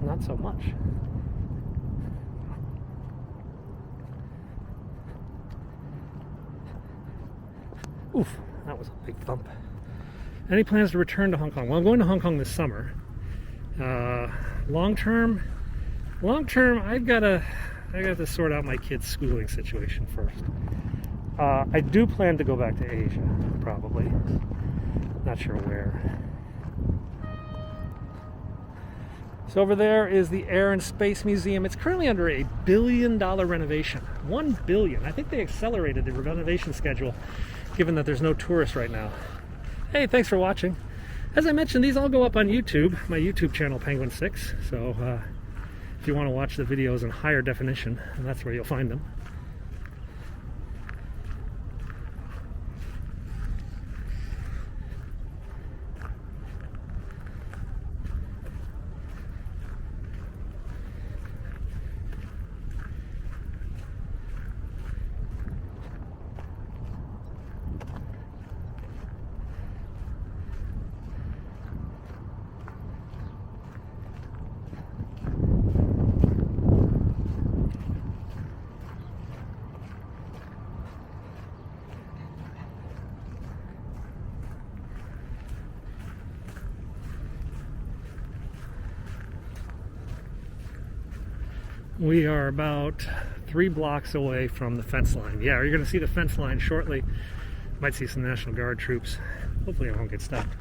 not so much. Oof, that was a big thump. Any plans to return to Hong Kong? Well, I'm going to Hong Kong this summer. Long term, I've got to sort out my kids' schooling situation first. I do plan to go back to Asia, probably. Not sure where. So over there is the Air and Space Museum. It's currently under a $1 billion renovation. $1 billion. I think they accelerated the renovation schedule, given that there's no tourists right now. Hey, thanks for watching. As I mentioned, these all go up on YouTube, my YouTube channel, Penguin6. So if you want to watch the videos in higher definition, that's where you'll find them. We are about 3 blocks away from the fence line. Yeah, you're going to see the fence line shortly. Might see some National Guard troops. Hopefully I won't get stopped.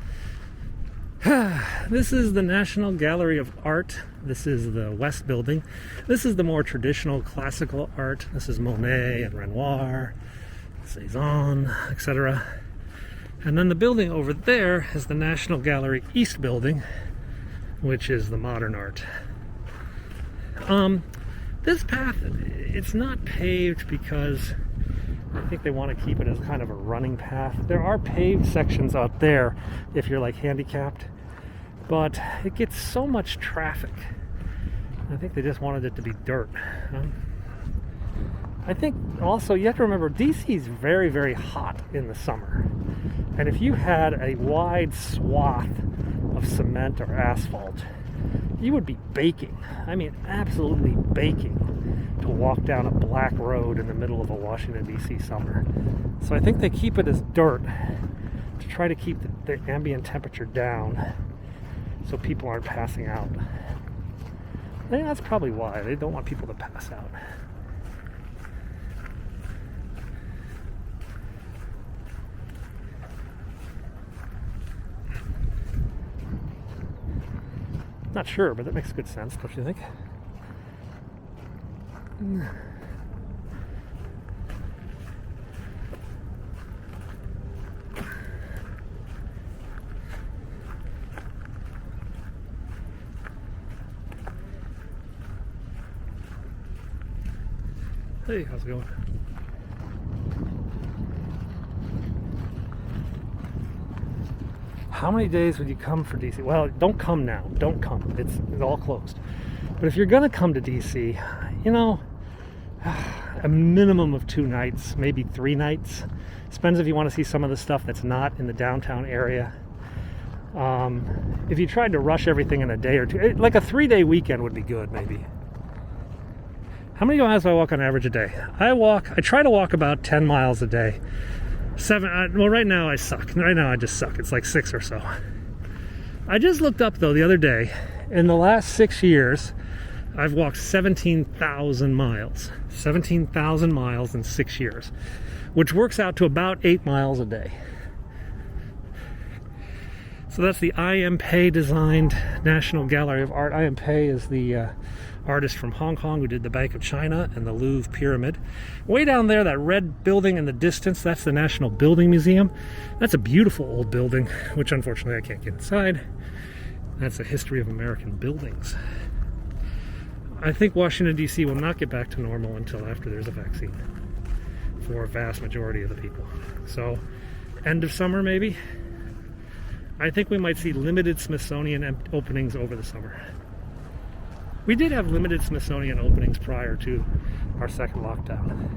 This is the National Gallery of Art. This is the West Building. This is the more traditional classical art. This is Monet and Renoir, Cezanne, etc. And then the building over there is the National Gallery East Building, which is the modern art. This path, it's not paved because I think they want to keep it as kind of a running path. There are paved sections out there if you're like handicapped, but it gets so much traffic. I think they just wanted it to be dirt. I think also you have to remember DC is very, very hot in the summer. And if you had a wide swath of cement or asphalt, you would be baking. I mean, absolutely baking to walk down a black road in the middle of a Washington D.C. summer. So I think they keep it as dirt to try to keep the ambient temperature down so people aren't passing out. I think that's probably why. They don't want people to pass out. Not sure, but that makes good sense, don't you think? Hey, how's it going? How many days would you come for DC? Well, don't come now. Don't come. It's all closed. But if you're going to come to DC, you know, a minimum of 2 nights, maybe 3 nights. Depends if you want to see some of the stuff that's not in the downtown area. If you tried to rush everything in a day or two, like a 3-day weekend would be good, maybe. How many miles do I walk on average a day? I try to walk about 10 miles a day. 7, well, right now I suck. Right now I just suck. It's like 6 or so. I just looked up, though, the other day. In the last 6 years, I've walked 17,000 miles. 17,000 miles in 6 years, which works out to about 8 miles a day. So that's the I.M. Pei designed National Gallery of Art. I.M. Pei is the artist from Hong Kong who did the Bank of China and the Louvre Pyramid. Way down there, that red building in the distance, that's the National Building Museum. That's a beautiful old building, which unfortunately I can't get inside. That's a history of American buildings. I think Washington, D.C. will not get back to normal until after there's a vaccine for a vast majority of the people. So, end of summer maybe. I think we might see limited Smithsonian openings over the summer. We did have limited Smithsonian openings prior to our second lockdown.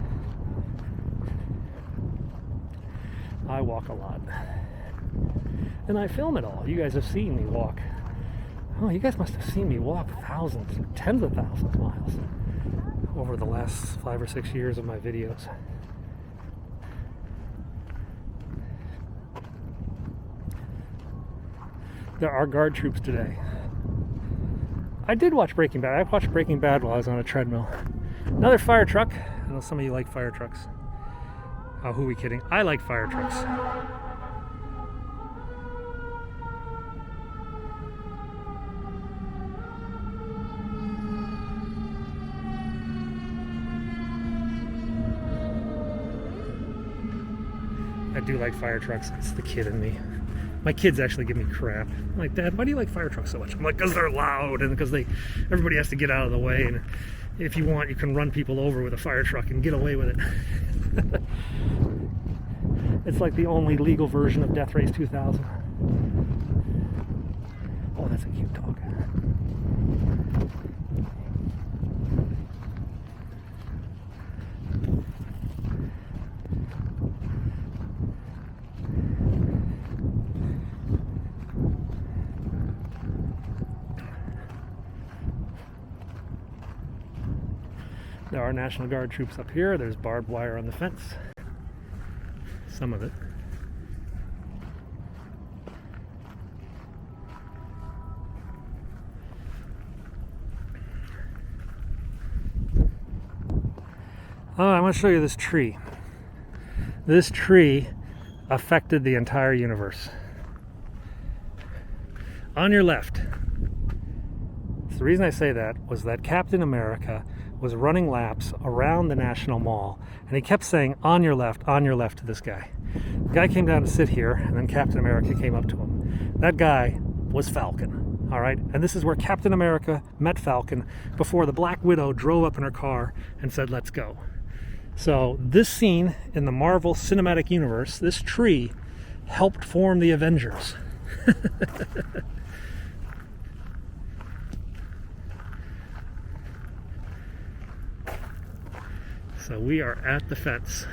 I walk a lot. And I film it all. You guys have seen me walk. Oh, you guys must have seen me walk thousands, tens of thousands of miles over the last 5 or 6 years of my videos. There are guard troops today. I did watch Breaking Bad. I watched Breaking Bad while I was on a treadmill. Another fire truck. I know some of you like fire trucks. Oh, who are we kidding? I like fire trucks. I do like fire trucks. It's the kid in me. My kids actually give me crap. I'm like, Dad, why do you like fire trucks so much? I'm like, because they're loud and because everybody has to get out of the way. And if you want, you can run people over with a fire truck and get away with it. It's like the only legal version of Death Race 2000. Oh, that's a cute dog. There are National Guard troops up here. There's barbed wire on the fence. Some of it. Oh, I want to show you this tree. This tree affected the entire universe. On your left. So the reason I say that was that Captain America was running laps around the National Mall, and he kept saying, on your left to this guy. The guy came down to sit here, and then Captain America came up to him. That guy was Falcon, all right? And this is where Captain America met Falcon before the Black Widow drove up in her car and said, let's go. So this scene in the Marvel Cinematic Universe, this tree helped form the Avengers. So we are at the fence.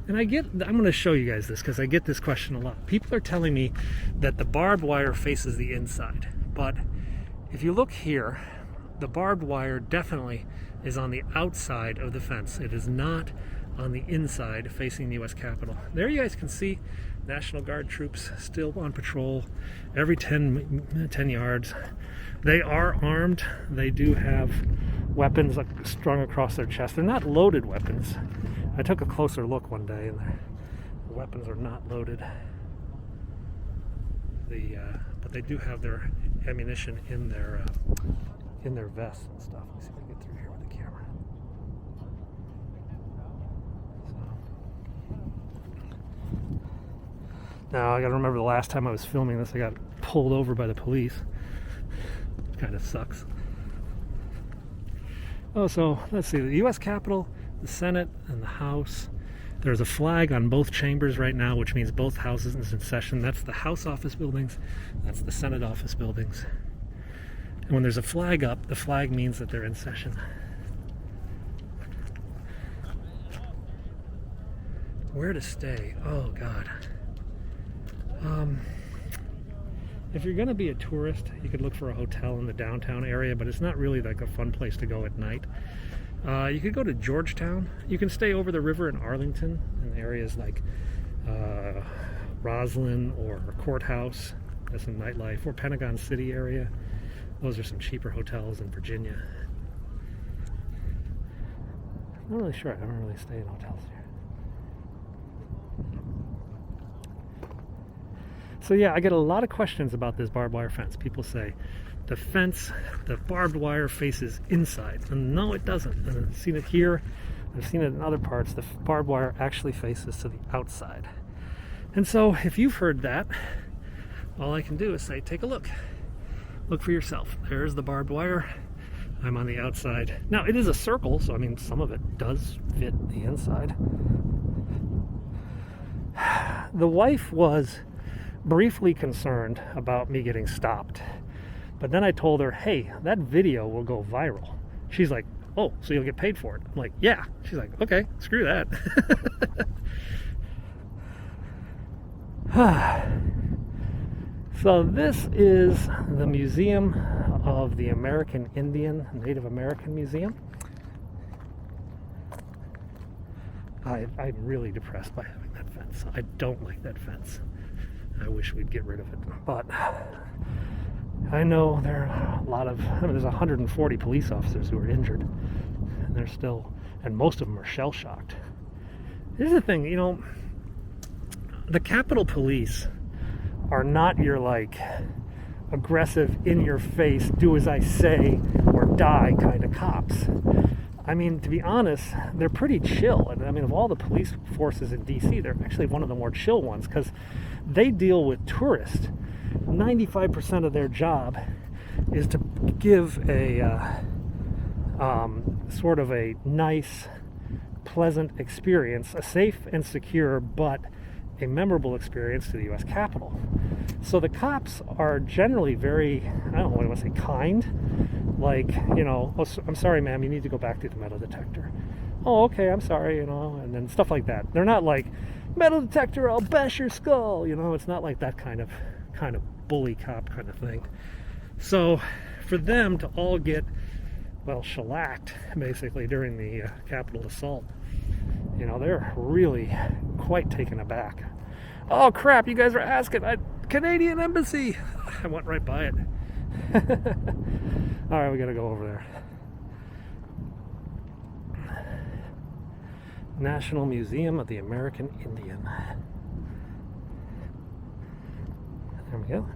And I'm going to show you guys this because I get this question a lot. People are telling me that the barbed wire faces the inside. But if you look here, the barbed wire definitely is on the outside of the fence. It is not on the inside facing the U.S. Capitol. There you guys can see National Guard troops still on patrol every 10 yards. They are armed. They do have weapons strung across their chest. They're not loaded weapons. I took a closer look one day and the weapons are not loaded. But they do have their ammunition in their vests and stuff. Let me see if I can get through here with the camera. Now I gotta remember the last time I was filming this, I got pulled over by the police. Kind of sucks. Oh, so let's see, the U.S. Capitol, the Senate, and the House. There's a flag on both chambers right now, which means both houses is in session. That's the House office buildings, that's the Senate office buildings. And when there's a flag up, the flag means that they're in session. Where to stay? Oh, God. If you're going to be a tourist, you could look for a hotel in the downtown area, but it's not really like a fun place to go at night. You could go to Georgetown. You can stay over the river in Arlington, in areas like Roslyn or Courthouse. That's some nightlife. Or Pentagon City area. Those are some cheaper hotels in Virginia. I'm not really sure. I don't really stay in hotels here. So yeah, I get a lot of questions about this barbed wire fence. People say, the fence, the barbed wire faces inside. And no, it doesn't. And I've seen it here. I've seen it in other parts. The barbed wire actually faces to the outside. And so if you've heard that, all I can do is say, take a look. Look for yourself. There's the barbed wire. I'm on the outside. Now, it is a circle, so I mean, some of it does fit the inside. The wife was briefly concerned about me getting stopped. But then I told her, hey, that video will go viral. She's like, oh, so you'll get paid for it? I'm like, yeah. She's like, okay, screw that. So this is the Museum of the American Indian, Native American Museum. I'm really depressed by having that fence. I don't like that fence. I wish we'd get rid of it. But I know there are a lot of, there's 140 police officers who are injured. And they're still, and most of them are shell-shocked. Here's the thing, you know, the Capitol Police are not your, like, aggressive, in-your-face, do as I say or die kind of cops. I mean, to be honest, they're pretty chill. And I mean, of all the police forces in D.C., they're actually one of the more chill ones because they deal with tourists. 95% of their job is to give a sort of a nice, pleasant experience, a safe and secure, but a memorable experience to the U.S. Capitol. So the cops are generally very, I don't know what I want to say, kind. Like, you know, oh, I'm sorry, ma'am, you need to go back to the metal detector. Oh, okay, I'm sorry, you know, and then stuff like that. They're not like, metal detector, I'll bash your skull, you know, it's not like that kind of bully cop kind of thing. So for them to all get, well, shellacked, basically, during the Capitol assault, you know, they're really quite taken aback. Oh, crap, you guys are asking. Canadian Embassy. I went right by it. All right, we got to go over there. National Museum of the American Indian. There we go.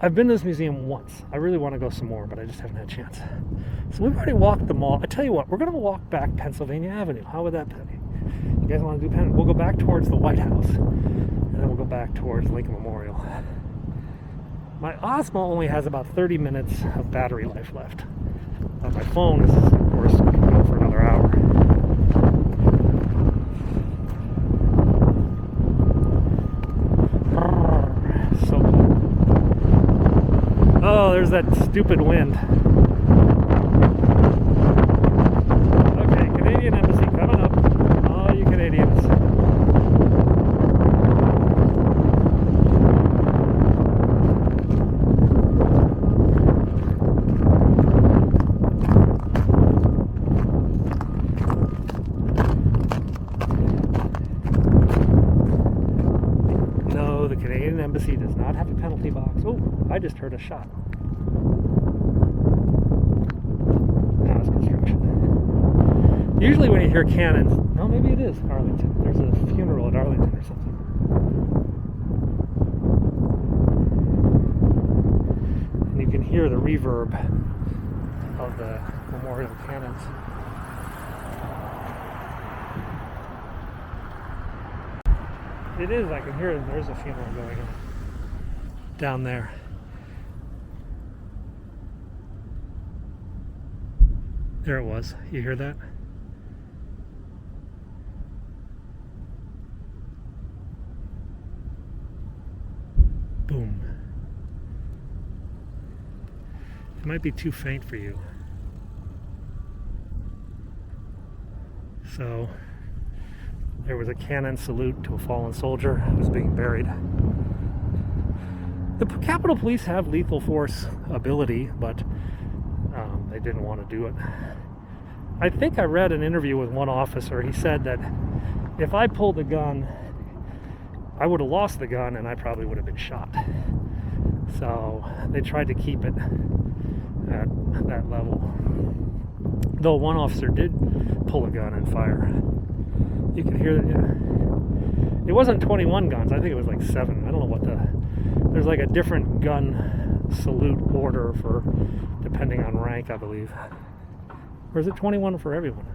I've been to this museum once. I really want to go some more, but I just haven't had a chance. So we've already walked the mall. I tell you what, we're going to walk back Pennsylvania Avenue. How would that be? You guys want to do Penn? We'll go back towards the White House, and then we'll go back towards Lincoln Memorial. My Osmo only has about 30 minutes of battery life left. My phone is, of course, Oh, there's that stupid wind. Okay, Canadian Embassy coming up. All you Canadians. No, the Canadian Embassy does not have a penalty box. Oh, I just heard a shot. Now it's construction. Usually when you hear cannons, no, maybe it is Arlington. There's a funeral at Arlington or something. And you can hear the reverb of the memorial cannons. It is, I can hear there's a funeral going on down there. There it was. You hear that? Boom. It might be too faint for you. So, there was a cannon salute to a fallen soldier who was being buried. The Capitol Police have lethal force ability, but they didn't want to do it. I think I read an interview with one officer. He said that if I pulled the gun, I would have lost the gun and I probably would have been shot. So they tried to keep it at that level. Though one officer did pull a gun and fire. You can hear that, yeah. It wasn't 21 guns. I think it was like 7. I don't know what there's like a different gun salute order for depending on rank, I believe. Or is it 21 for everyone?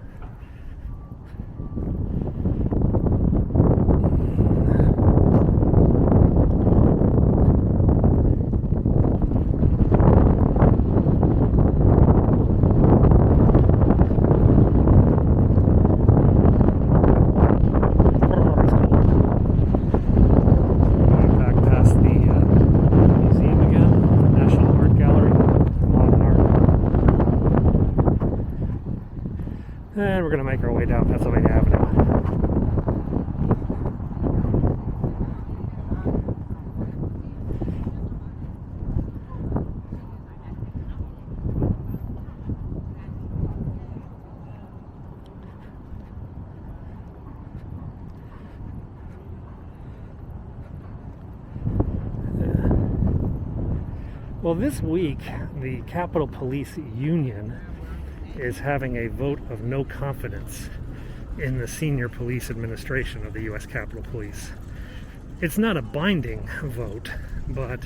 And we're going to make our way down Pennsylvania Avenue. Well, this week, the Capitol Police Union is having a vote of no confidence in the senior police administration of the U.S. Capitol Police. It's not a binding vote, but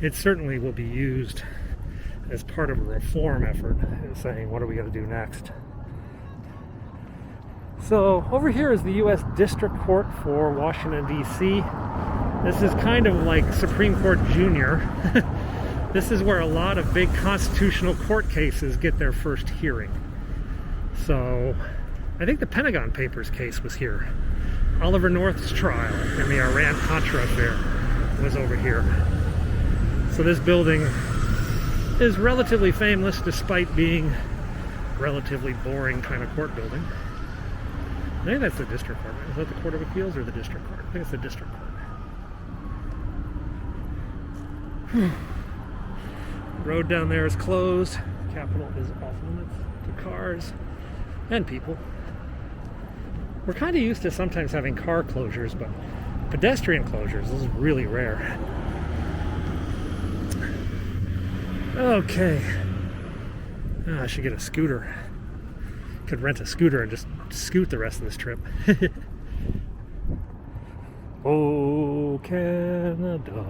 it certainly will be used as part of a reform effort, saying, what are we going to do next? So over here is the U.S. District Court for Washington, D.C. This is kind of like Supreme Court Junior. This is where a lot of big constitutional court cases get their first hearing. So, I think the Pentagon Papers case was here. Oliver North's trial in the Iran-Contra affair was over here. So this building is relatively famous despite being a relatively boring kind of court building. I think that's the district court. Is that the Court of Appeals or the district court? I think it's the district court. Road down there is closed. Capitol is off limits to cars and people. We're kind of used to sometimes having car closures, but pedestrian closures, this is really rare. Okay. I should get a scooter. Could rent a scooter and just scoot the rest of this trip. Oh, Canada.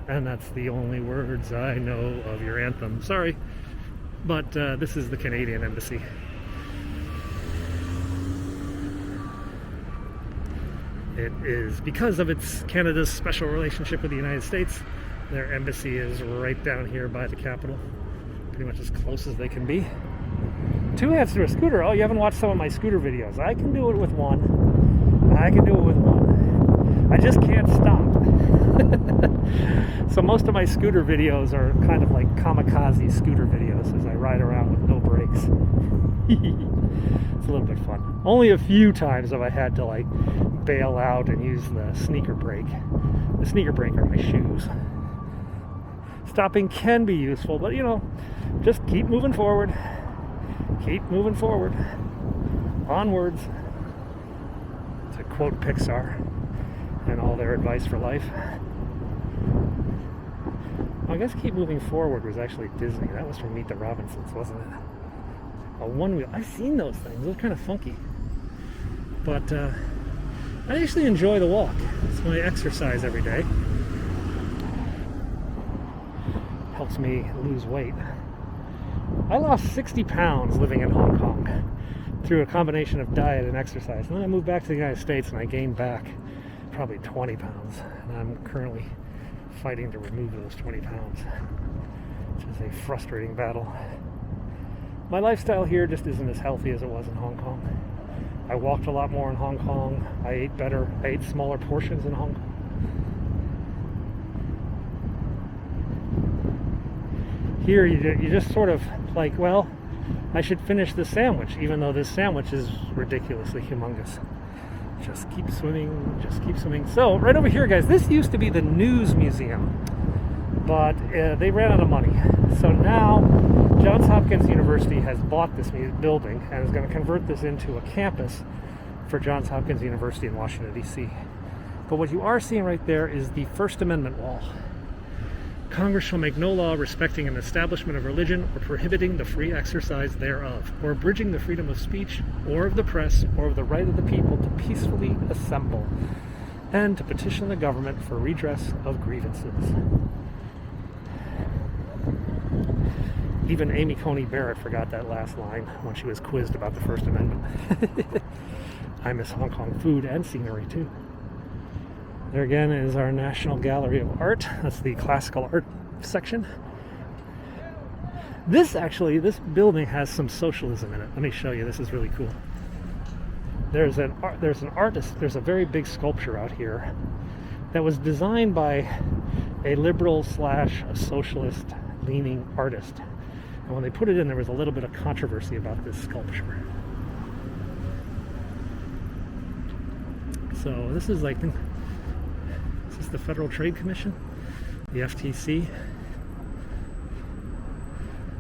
And that's the only words I know of your anthem. Sorry, but this is the Canadian Embassy. It is, because of Canada's special relationship with the United States, their embassy is right down here by the Capitol. Pretty much as close as they can be. 2 hands to a scooter. Oh, you haven't watched some of my scooter videos. I can do it with one. I can do it with one. I just can't stop. So most of my scooter videos are kind of like kamikaze scooter videos as I ride around with no brakes. It's a little bit fun. Only a few times have I had to like bail out and use the sneaker brake. The sneaker brake are my shoes. Stopping can be useful, but you know, just keep moving forward. Keep moving forward. Onwards. To quote Pixar and all their advice for life. Well, I guess keep moving forward was actually Disney. That was from Meet the Robinsons, wasn't it? A one wheel. I've seen those things. Those are kind of funky. But I actually enjoy the walk. It's my exercise every day. Helps me lose weight. I lost 60 pounds living in Hong Kong through a combination of diet and exercise. And then I moved back to the United States and I gained back probably 20 pounds. And I'm currently fighting to remove those 20 pounds, which is a frustrating battle. My lifestyle here just isn't as healthy as it was in Hong Kong. I walked a lot more in Hong Kong. I ate better. I ate smaller portions in Hong Kong. Here you just sort of like, well, I should finish this sandwich, even though this sandwich is ridiculously humongous. Just keep swimming, just keep swimming. So, right over here, guys, this used to be the News Museum, but they ran out of money. So now, Johns Hopkins University has bought this building and is going to convert this into a campus for Johns Hopkins University in Washington, D.C. But what you are seeing right there is the First Amendment wall. Congress shall make no law respecting an establishment of religion or prohibiting the free exercise thereof, or abridging the freedom of speech, or of the press, or of the right of the people to peacefully assemble, and to petition the government for redress of grievances. Even Amy Coney Barrett forgot that last line when she was quizzed about the First Amendment. I miss Hong Kong food and scenery too. There again is our National Gallery of Art. That's the classical art section. This building has some socialism in it. Let me show you. This is really cool. There's an artist. There's a very big sculpture out here that was designed by a liberal / a socialist leaning artist. And when they put it in, there was a little bit of controversy about this sculpture. So this is like, is this the Federal Trade Commission? The FTC?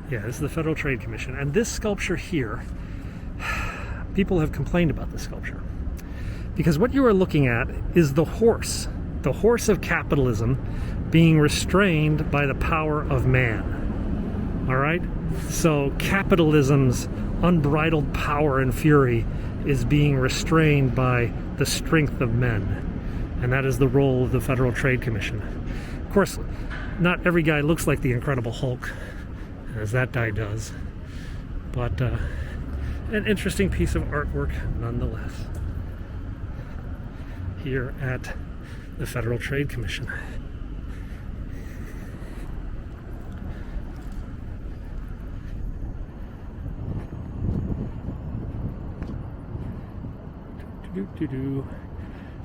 Yeah, this is the Federal Trade Commission. And this sculpture here, people have complained about this sculpture. Because what you are looking at is the horse of capitalism being restrained by the power of man. All right? So capitalism's unbridled power and fury is being restrained by the strength of men. And that is the role of the Federal Trade Commission. Of course, not every guy looks like the Incredible Hulk, as that guy does. But an interesting piece of artwork nonetheless. Here at the Federal Trade Commission.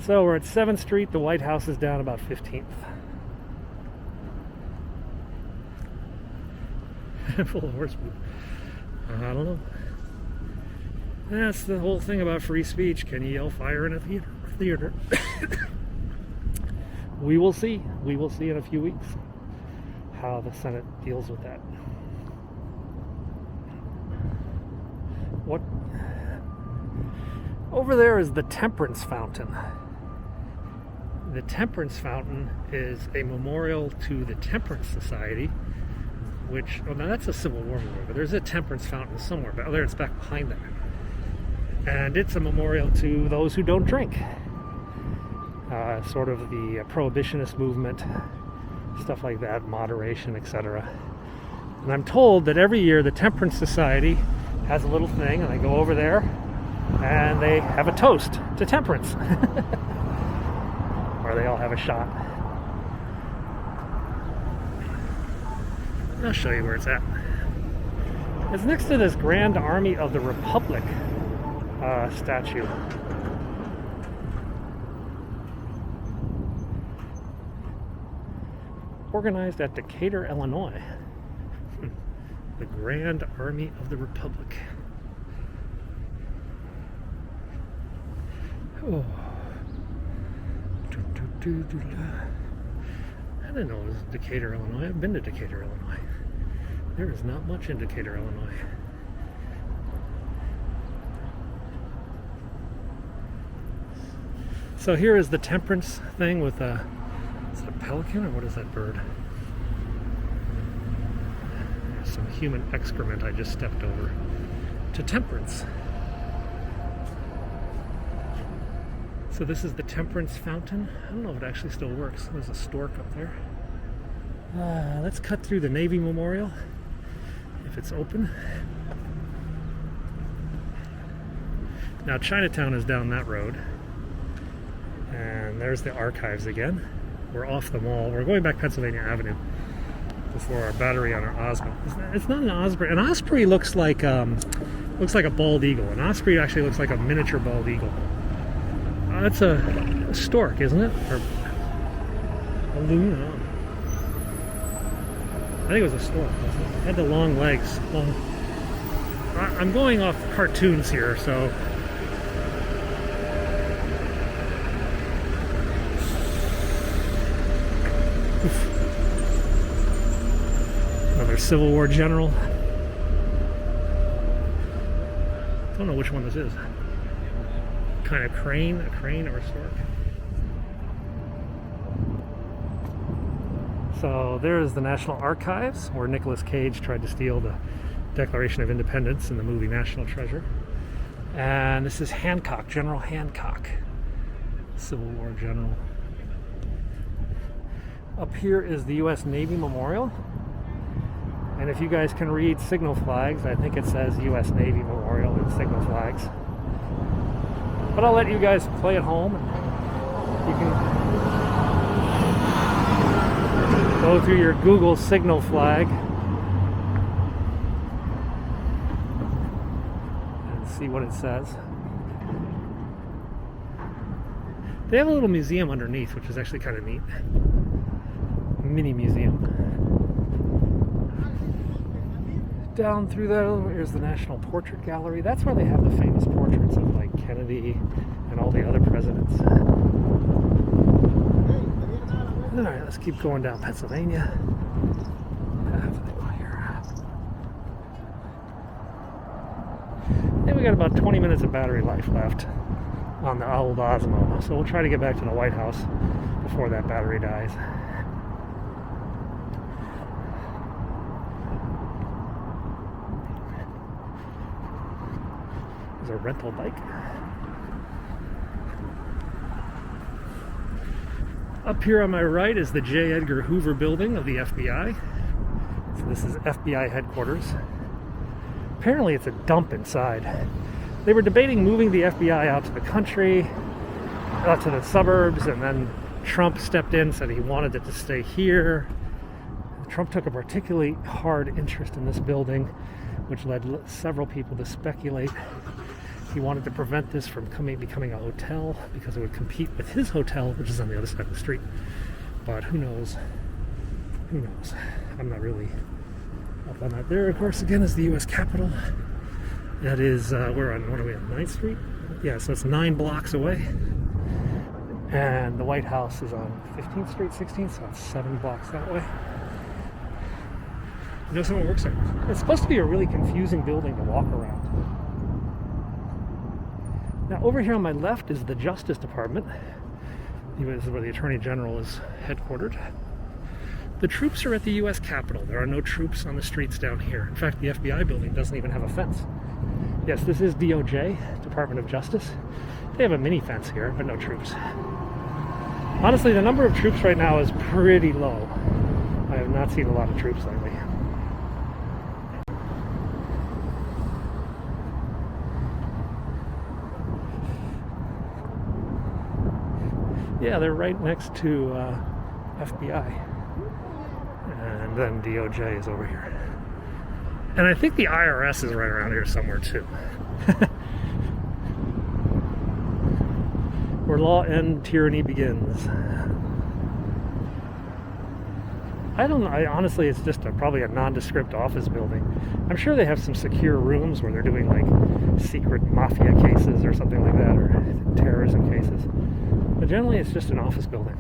So we're at 7th Street. The White House is down about 15th. Full of horse poop. I don't know. That's the whole thing about free speech. Can you yell fire in a theater? We will see. We will see in a few weeks how the Senate deals with that. What? Over there is the Temperance Fountain. The Temperance Fountain is a memorial to the Temperance Society, which, oh, now that's a Civil War memorial, but there's a Temperance Fountain somewhere. But there, it's back behind that. And it's a memorial to those who don't drink. Sort of the prohibitionist movement, stuff like that, moderation, etc. And I'm told that every year the Temperance Society has a little thing, and I go over there, and they have a toast to temperance. Or they all have a shot. I'll show you where it's at. It's next to this Grand Army of the Republic statue. organized at Decatur, Illinois. The Grand Army of the Republic. Oh. I didn't know it was Decatur, Illinois. I've been to Decatur, Illinois. There is not much in Decatur, Illinois. So here is the temperance thing with a, is it a pelican or what is that bird? There's some human excrement I just stepped over. To temperance. So this is the temperance fountain. I don't know if it actually still works. There's a stork up there. Let's cut through the Navy Memorial, if it's open. Now Chinatown is down that road. And there's the archives again. We're off the mall. We're going back Pennsylvania Avenue before our battery on our Osprey. It's not an Osprey. An Osprey looks like a bald eagle. An Osprey actually looks like a miniature bald eagle. That's a stork, isn't it? Or a loon? I think it was a stork. It had the long legs. Well, I'm going off cartoons here, so. Another Civil War general. Don't know which one this is. Kind of crane, a crane or a stork. So there's the National Archives, where Nicolas Cage tried to steal the Declaration of Independence in the movie National Treasure. And this is Hancock, General Hancock, Civil War general. Up here is the U.S. Navy Memorial. And if you guys can read signal flags, I think it says U.S. Navy Memorial in signal flags. But I'll let you guys play at home. You can go through your Google signal flag and see what it says. They have a little museum underneath, which is actually kind of neat. Mini museum. Down through there, here's the National Portrait Gallery. That's where they have the famous portraits of like Kennedy and all the other presidents. Alright, let's keep going down Pennsylvania. And we got about 20 minutes of battery life left on the old Osmo. So we'll try to get back to the White House before that battery dies. There's a rental bike. Up here on my right is the J. Edgar Hoover building of the FBI. So this is FBI headquarters. Apparently it's a dump inside. They were debating moving the FBI out to the country, out to the suburbs, and then Trump stepped in and said he wanted it to stay here. Trump took a particularly hard interest in this building, which led several people to speculate he wanted to prevent this from becoming a hotel because it would compete with his hotel, which is on the other side of the street. But who knows? Who knows? I'm not really up on that. There, of course, again, is the U.S. Capitol. That is, we're on, what are we on, 9th Street? Yeah, so it's 9 blocks away. And the White House is on 15th Street, 16th, so it's 7 blocks that way. You know someone works there. It's supposed to be a really confusing building to walk around. Now over here on my left is the Justice Department. This is where the Attorney General is headquartered. The troops are at the U.S. Capitol. There are no troops on the streets down here. In fact, the FBI building doesn't even have a fence. Yes, this is DOJ, Department of Justice. They have a mini fence here, but no troops. Honestly, the number of troops right now is pretty low. I have not seen a lot of troops lately. Yeah, they're right next to FBI. And then DOJ is over here. And I think the IRS is right around here somewhere too. Where law and tyranny begins. I don't know. Honestly, it's just probably a nondescript office building. I'm sure they have some secure rooms where they're doing like secret mafia cases or something like that, or terrorism cases. But generally, it's just an office building.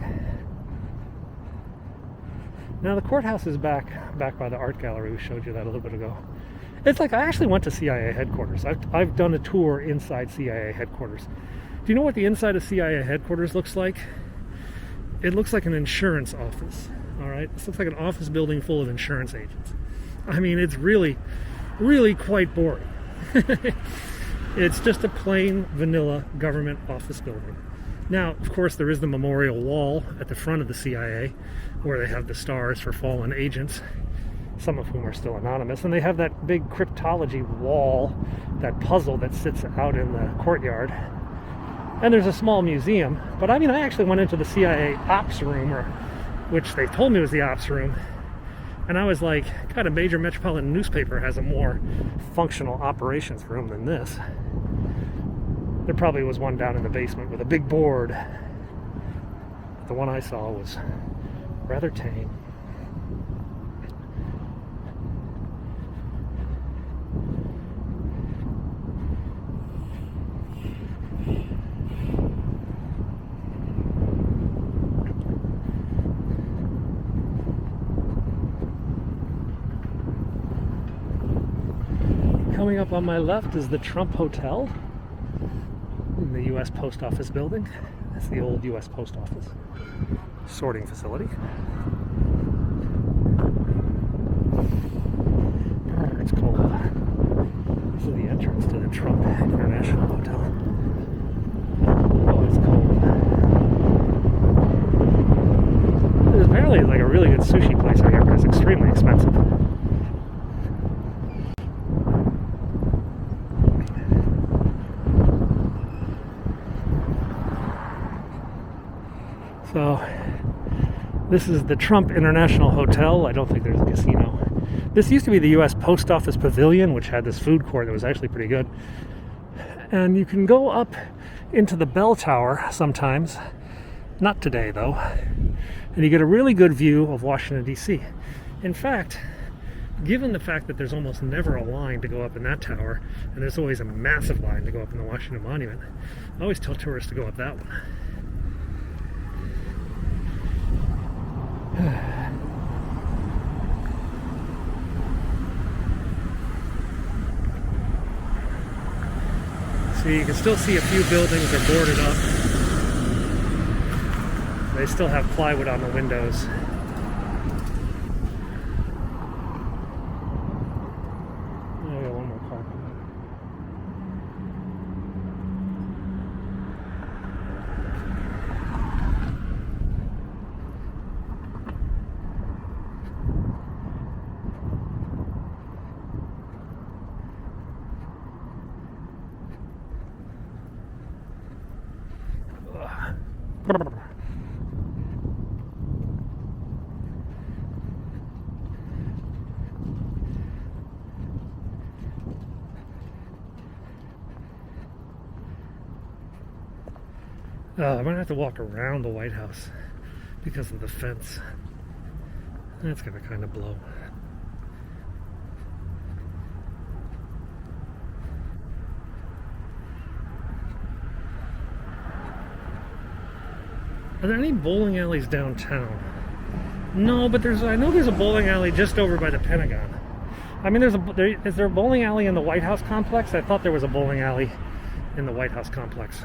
Now the courthouse is back by the art gallery. We showed you that a little bit ago. It's like I actually went to CIA headquarters. I've done a tour inside CIA headquarters. Do you know what the inside of CIA headquarters looks like? It looks like an insurance office. All right, this looks like an office building full of insurance agents. I mean, it's really, really quite boring. It's just a plain vanilla government office building. Now, of course, there is the memorial wall at the front of the CIA where they have the stars for fallen agents, some of whom are still anonymous, and they have that big cryptology wall, that puzzle that sits out in the courtyard. And there's a small museum, but I mean, I actually went into the CIA ops room, which they told me was the ops room, and I was like, God, a major metropolitan newspaper has a more functional operations room than this. There probably was one down in the basement with a big board. But the one I saw was rather tame. Coming up on my left is the Trump Hotel in the U.S. Post Office building. That's the old U.S. Post Office sorting facility. It's cold. This is the entrance to the Trump International Hotel. Oh, it's cold. There's apparently like a really good sushi place out here, but it's extremely expensive. So, this is the Trump International Hotel. I don't think there's a casino. This used to be the U.S. Post Office Pavilion, which had this food court that was actually pretty good. And you can go up into the bell tower sometimes. Not today, though. And you get a really good view of Washington, D.C. In fact, given the fact that there's almost never a line to go up in that tower, and there's always a massive line to go up in the Washington Monument, I always tell tourists to go up that one. So you can still see a few buildings are boarded up. They still have plywood on the windows. Oh, yeah, one more car. I'm going to have to walk around the White House because of the fence. That's going to kind of blow. Are there any bowling alleys downtown? No, but I know there's a bowling alley just over by the Pentagon. I mean, is there a bowling alley in the White House complex? I thought there was a bowling alley in the White House complex.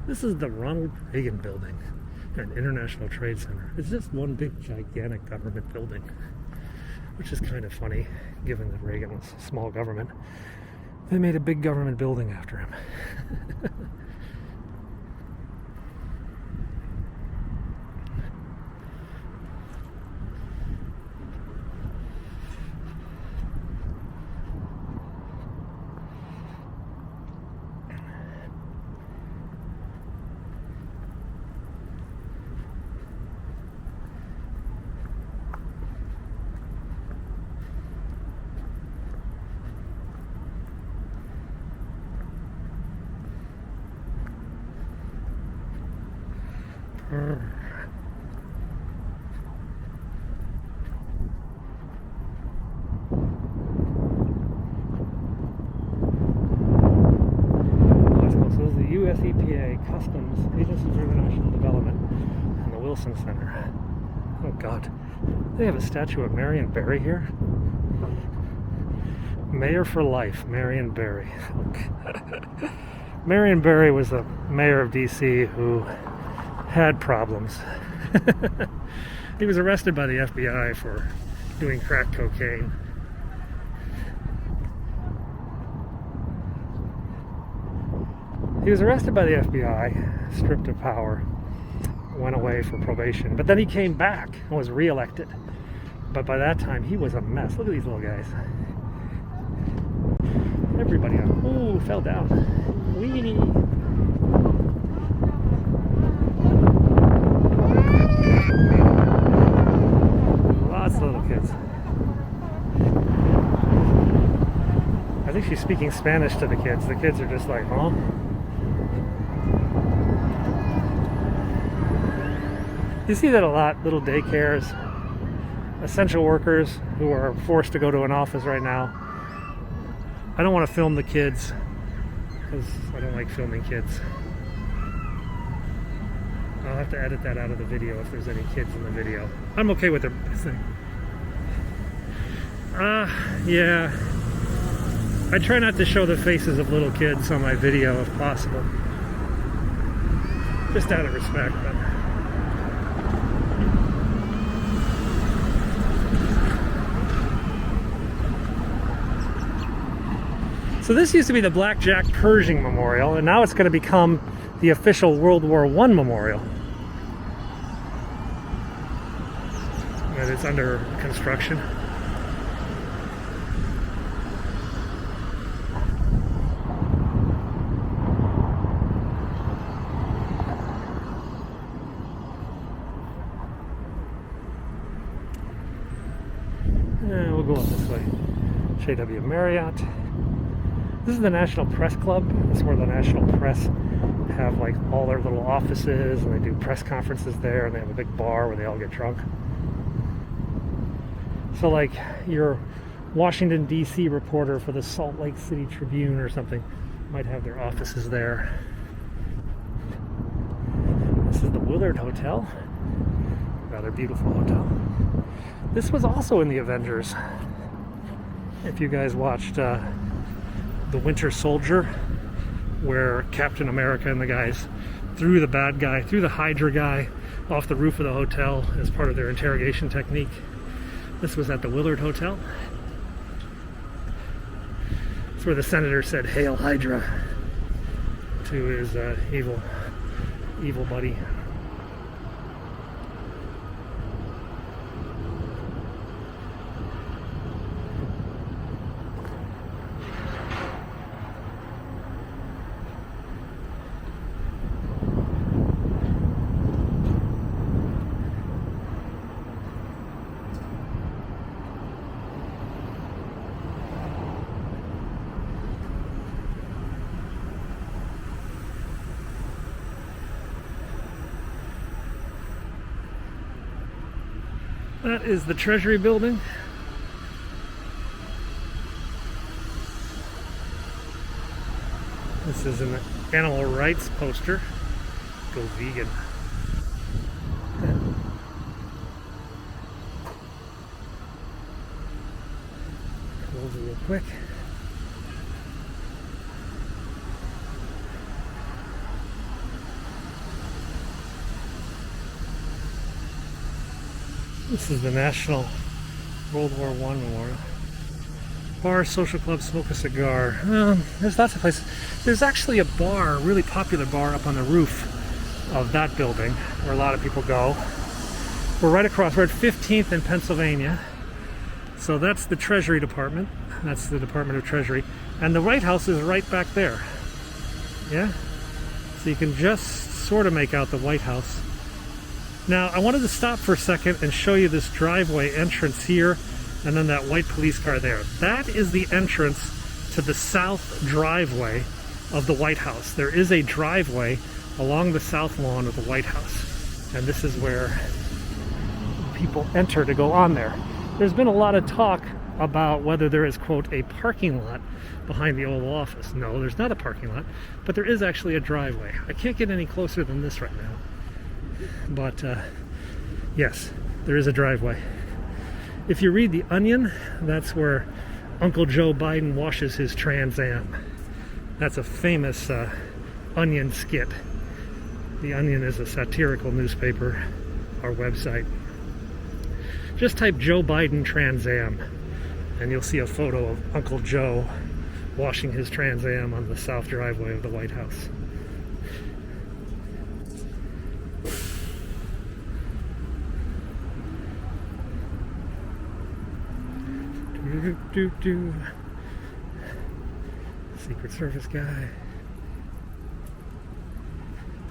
This is the Ronald Reagan Building, an International Trade Center. It's just one big, gigantic government building, which is kind of funny, given that Reagan was small government. They made a big government building after him. So this is the US EPA, Customs, Agency for International Development, and the Wilson Center. Oh God, they have a statue of Marion Barry here. Mayor for life, Marion Barry. Marion Barry was the mayor of D.C. who had problems. He was arrested by the FBI for doing crack cocaine. He was arrested by the FBI, stripped of power, went away for probation, but then he came back and was reelected. But by that time, he was a mess. Look at these little guys. Everybody on. Ooh, fell down. Wee. Lots of little kids. I think she's speaking Spanish to the kids. The kids are just like, huh? You see that a lot, little daycares, essential workers who are forced to go to an office right now. I don't want to film the kids because I don't like filming kids. I'll have to edit that out of the video if there's any kids in the video. I'm okay with their thing. Yeah. I try not to show the faces of little kids on my video if possible. Just out of respect, but so this used to be the Blackjack Pershing Memorial, and now it's going to become the official World War I Memorial. And it's under construction. And we'll go up this way. JW Marriott. This is the National Press Club. This is where the National Press have like all their little offices, and they do press conferences there, and they have a big bar where they all get drunk. So like your Washington D.C. reporter for the Salt Lake City Tribune or something might have their offices there. This is the Willard Hotel. Rather beautiful hotel. This was also in the Avengers. If you guys watched The Winter Soldier, where Captain America and the guys threw the bad guy, threw the Hydra guy off the roof of the hotel as part of their interrogation technique. This was at the Willard Hotel. It's where the senator said, "Hail Hydra," to his evil buddy. That is the Treasury building. This is an animal rights poster. Go vegan. Go over real quick. This is the National World War I Memorial. Bar, social club, smoke a cigar. There's lots of places. There's actually a bar, a really popular bar up on the roof of that building where a lot of people go. We're right across, we're at 15th in Pennsylvania. So that's the Treasury Department. That's the Department of Treasury. And the White House is right back there. Yeah? So you can just sort of make out the White House. Now, I wanted to stop for a second and show you this driveway entrance here, and then that white police car there. That is the entrance to the south driveway of the White House. There is a driveway along the south lawn of the White House. and this is where people enter to go on there. There's been a lot of talk about whether there is, quote, a parking lot behind the Oval Office. No, there's not a parking lot, but there is actually a driveway. I can't get any closer than this right now, but yes, there is a driveway. If you read The Onion, that's where Uncle Joe Biden washes his Trans Am. That's a famous Onion skit. The Onion is a satirical newspaper or website. Just type Joe Biden Trans Am, and you'll see a photo of Uncle Joe washing his Trans Am on the south driveway of the White House. Secret Service guy.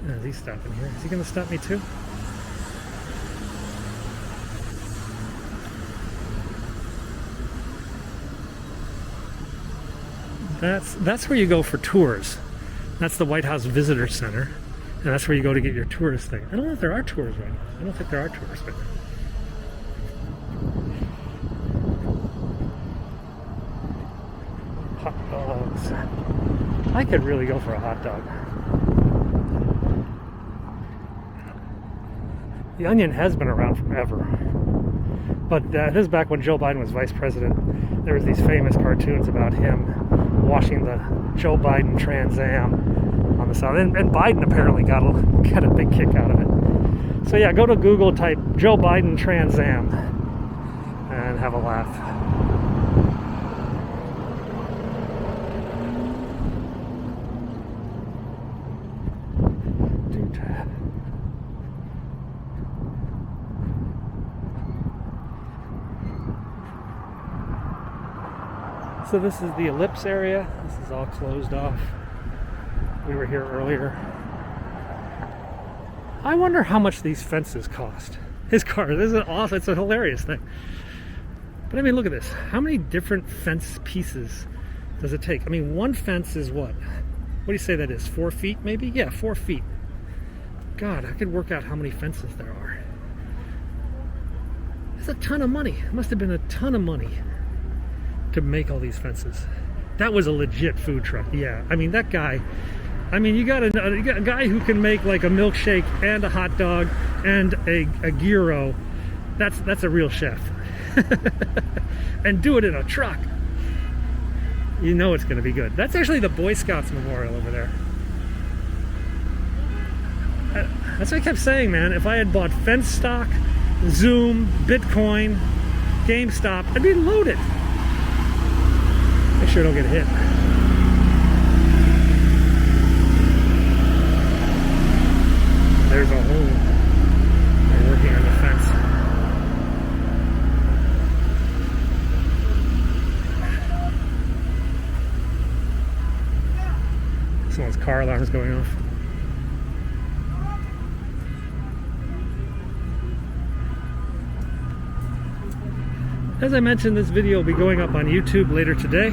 Is he stopping here? Is he going to stop me too? That's where you go for tours. That's the White House Visitor Center, and that's where you go to get your tourist thing. I don't know if there are tours right now. I don't think there are tours right now. Hot dogs. I could really go for a hot dog. The Onion has been around forever, but this is back when Joe Biden was vice president. There was these famous cartoons about him washing the Joe Biden Trans Am on the side, and Biden apparently got a big kick out of it. So yeah, go to Google, type Joe Biden Trans Am, and have a laugh. So this is the ellipse area. This is all closed off. We were here earlier. I wonder how much these fences cost. His car, this is awesome. It's a hilarious thing. But I mean, look at this. How many different fence pieces does it take? I mean, one fence is what? What do you say that is? 4 feet maybe? Yeah, 4 feet. God, I could work out how many fences there are. That's a ton of money. It must have been a ton of money to make all these fences. That was a legit food truck. Yeah, I mean, that guy, I mean, you got a guy who can make like a milkshake and a hot dog and a gyro. That's a real chef. And do it in a truck. You know it's going to be good. That's actually the Boy Scouts Memorial over there. That's what I kept saying, man. If I had bought fence stock, Zoom, Bitcoin, GameStop, I'd be loaded. Make sure I don't get hit. There's a hole. They're working on the fence. Someone's car alarm is going off. As I mentioned, this video will be going up on YouTube later today,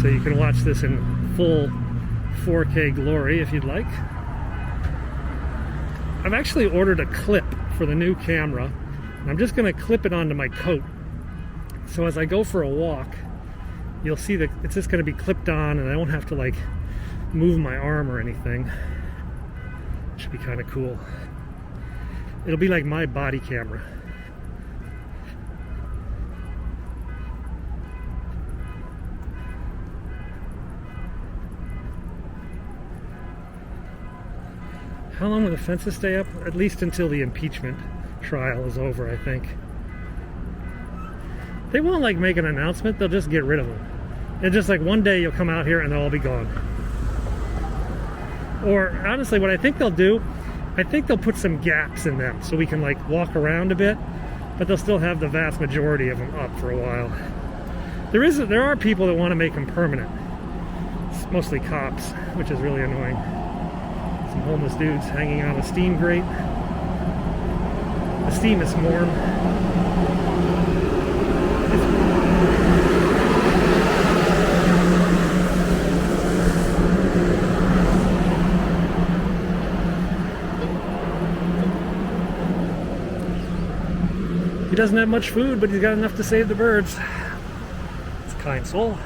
so you can watch this in full 4K glory if you'd like. I've actually ordered a clip for the new camera, and I'm just going to clip it onto my coat. So as I go for a walk, you'll see that it's just going to be clipped on, and I won't have to like move my arm or anything. It should be kind of cool. It'll be like my body camera. How long will the fences stay up? At least until the impeachment trial is over, I think. They won't like make an announcement, they'll just get rid of them. It's just like one day you'll come out here and they'll all be gone. Or honestly, what I think they'll do, I think they'll put some gaps in them so we can like walk around a bit, but they'll still have the vast majority of them up for a while. There are people that want to make them permanent. It's mostly cops, which is really annoying. Some homeless dudes hanging on a steam grate. The steam is warm. He doesn't have much food, but he's got enough to save the birds. It's a kind soul.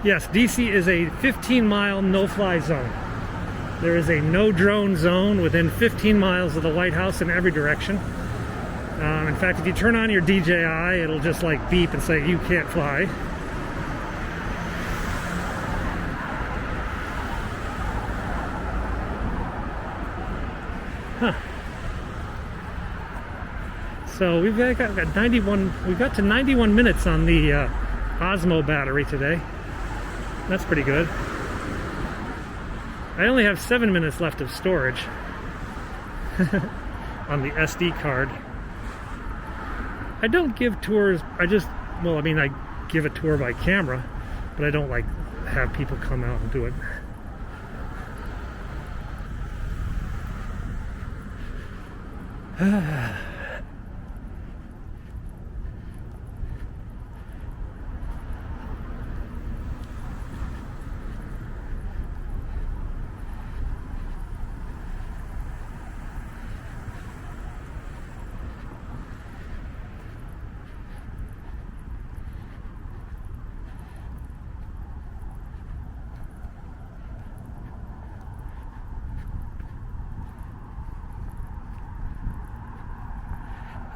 Yes, DC is a 15-mile no-fly zone. There is a no-drone zone within 15 miles of the White House in every direction. In fact, if you turn on your DJI, it'll just like beep and say, you can't fly. Huh. So we've got 91. We got to 91 minutes on the Osmo battery today. That's pretty good. I only have 7 minutes left of storage on the SD card. I don't give tours. I give a tour by camera, but I don't like have people come out and do it.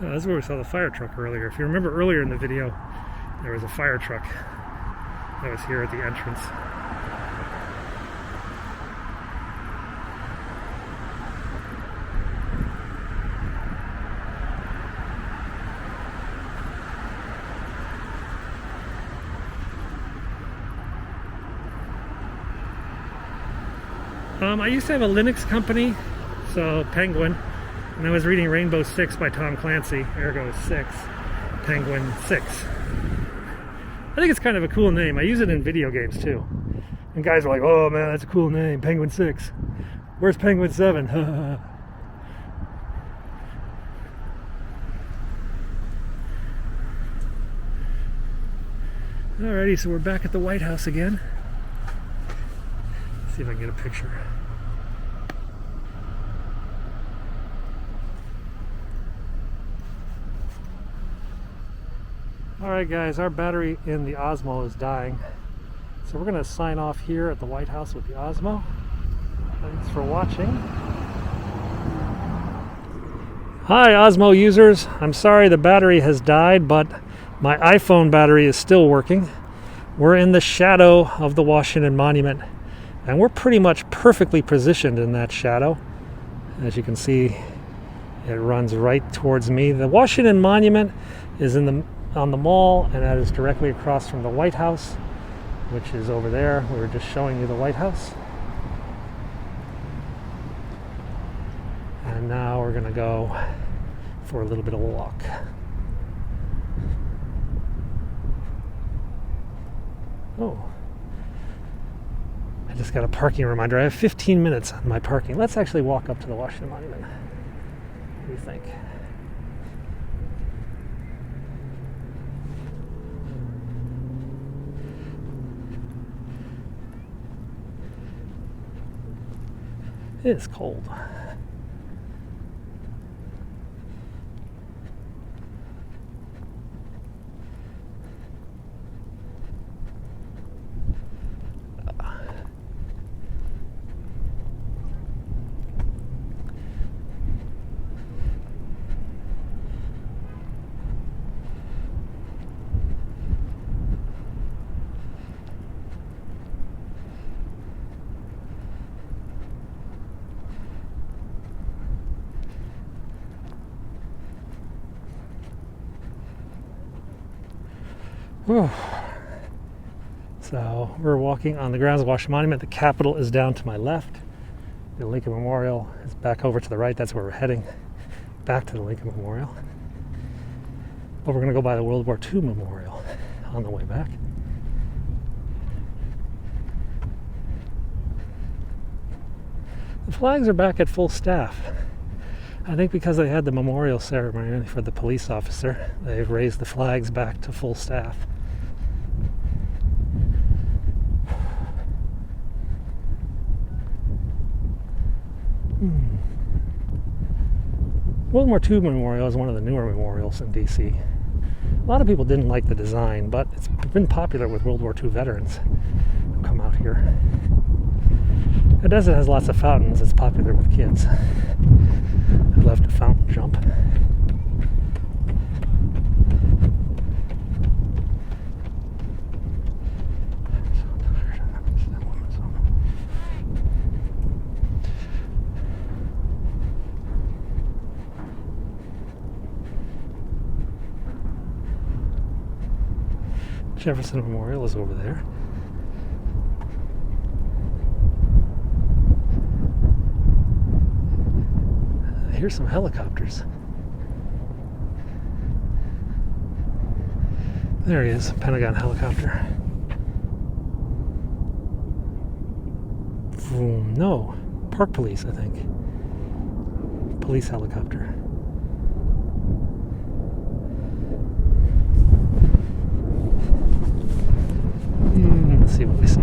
That's where we saw the fire truck earlier. If you remember earlier in the video, there was a fire truck that was here at the entrance. I used to have a Linux company, so Penguin. And I was reading Rainbow Six by Tom Clancy, ergo 6, Penguin 6. I think it's kind of a cool name. I use it in video games too. And guys are like, oh man, that's a cool name, Penguin 6. Where's Penguin 7? Alrighty, so we're back at the White House again. Let's see if I can get a picture. Alright guys, our battery in the Osmo is dying. So we're going to sign off here at the White House with the Osmo. Thanks for watching. Hi Osmo users, I'm sorry the battery has died, but my iPhone battery is still working. We're in the shadow of the Washington Monument, and we're pretty much perfectly positioned in that shadow. As you can see, it runs right towards me. The Washington Monument is on the mall, and that is directly across from the White House, which is over there. We were just showing you the White House. And now we're going to go for a little bit of a walk. Oh, I just got a parking reminder. I have 15 minutes on my parking. Let's actually walk up to the Washington Monument. What do you think? It is cold. Whew. So we're walking on the grounds of the Washington Monument. The Capitol is down to my left. The Lincoln Memorial is back over to the right. That's where we're heading, back to the Lincoln Memorial. But we're going to go by the World War II Memorial on the way back. The flags are back at full staff. I think because they had the memorial ceremony for the police officer, they've raised the flags back to full staff. World War II Memorial is one of the newer memorials in D.C. A lot of people didn't like the design, but it's been popular with World War II veterans who come out here. It has lots of fountains. It's popular with kids. I'd love to fountain jump. Jefferson Memorial is over there. Here's some helicopters. There he is, Pentagon helicopter. No, Park Police, I think. Police helicopter. Let's see what we see.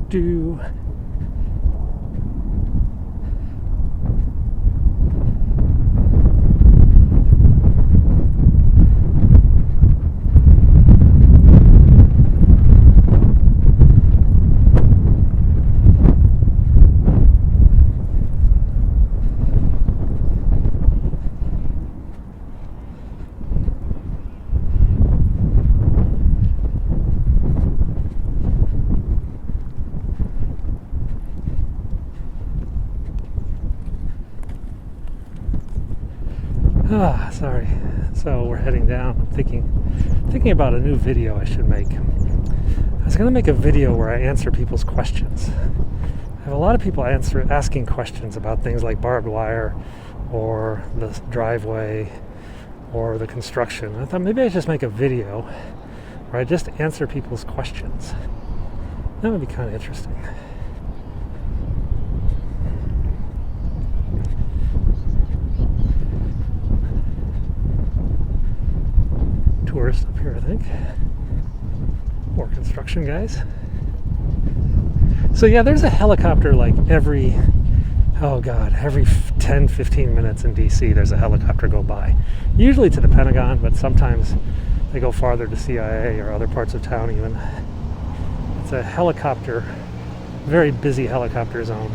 Do. Sorry. So we're heading down. I'm thinking about a new video I should make. I was going to make a video where I answer people's questions. I have a lot of people asking questions about things like barbed wire or the driveway or the construction. I thought maybe I just make a video where I just answer people's questions. That would be kind of interesting. Tourists up here, I think. More construction guys. So yeah, there's a helicopter like every 10-15 minutes in DC there's a helicopter go by. Usually to the Pentagon, but sometimes they go farther to CIA or other parts of town even. It's a helicopter, very busy helicopter zone.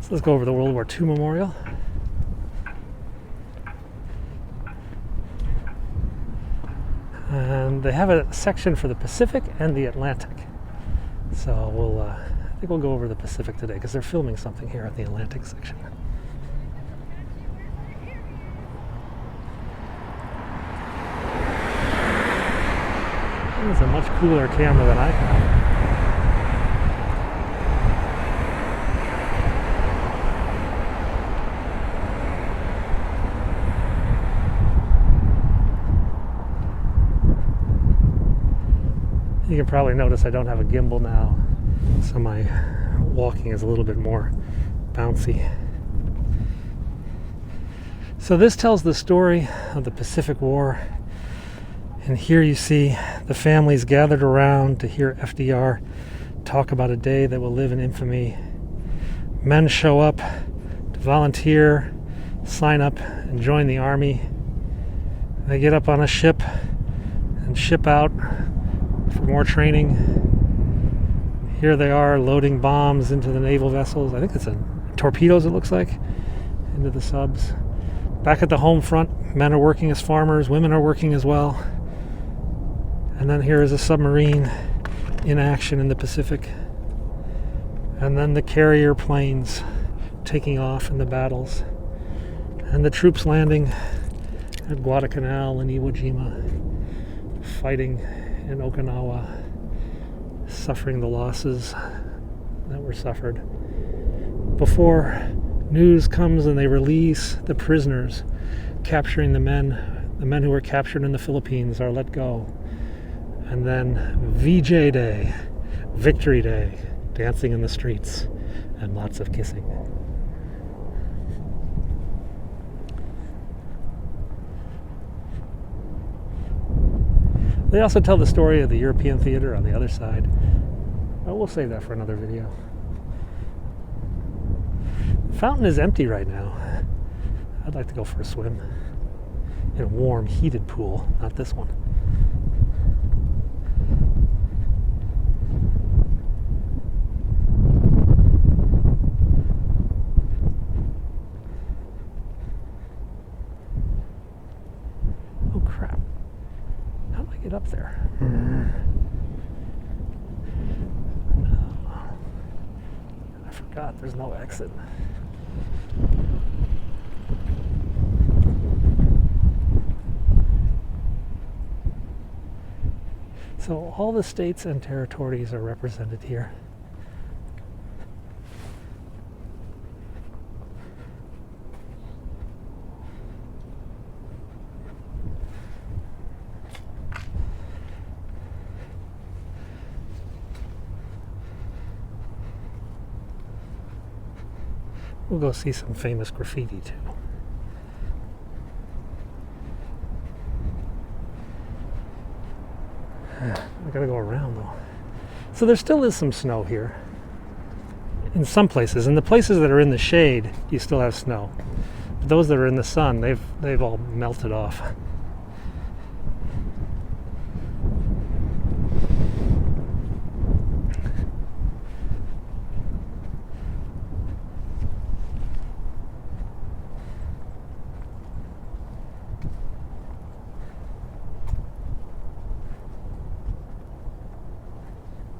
So let's go over the World War II Memorial. And they have a section for the Pacific and the Atlantic. So I think we'll go over the Pacific today because they're filming something here at the Atlantic section. It's a much cooler camera than I have. You can probably notice I don't have a gimbal now, so my walking is a little bit more bouncy. So this tells the story of the Pacific War, and here you see the families gathered around to hear FDR talk about a day that will live in infamy. Men show up to volunteer, sign up, and join the army. They get up on a ship and ship out for more training. Here they are loading bombs into the naval vessels. I think it's torpedoes, it looks like, into the subs. Back at the home front, men are working as farmers, women are working as well. And then here is a submarine in action in the Pacific. And then the carrier planes taking off in the battles. And the troops landing at Guadalcanal and Iwo Jima, fighting in Okinawa, suffering the losses that were suffered. Before news comes and they release the prisoners, capturing the men who were captured in the Philippines are let go. And then VJ Day, Victory Day, dancing in the streets and lots of kissing. They also tell the story of the European theater on the other side. But we'll save that for another video. The fountain is empty right now. I'd like to go for a swim in a warm, heated pool, not this one. Oh crap. How do I get up there? I forgot there's no exit. So all the states and territories are represented here. We'll go see some famous graffiti too. I gotta go around though. So there still is some snow here. In some places. In the places that are in the shade, you still have snow. But those that are in the sun, they've all melted off.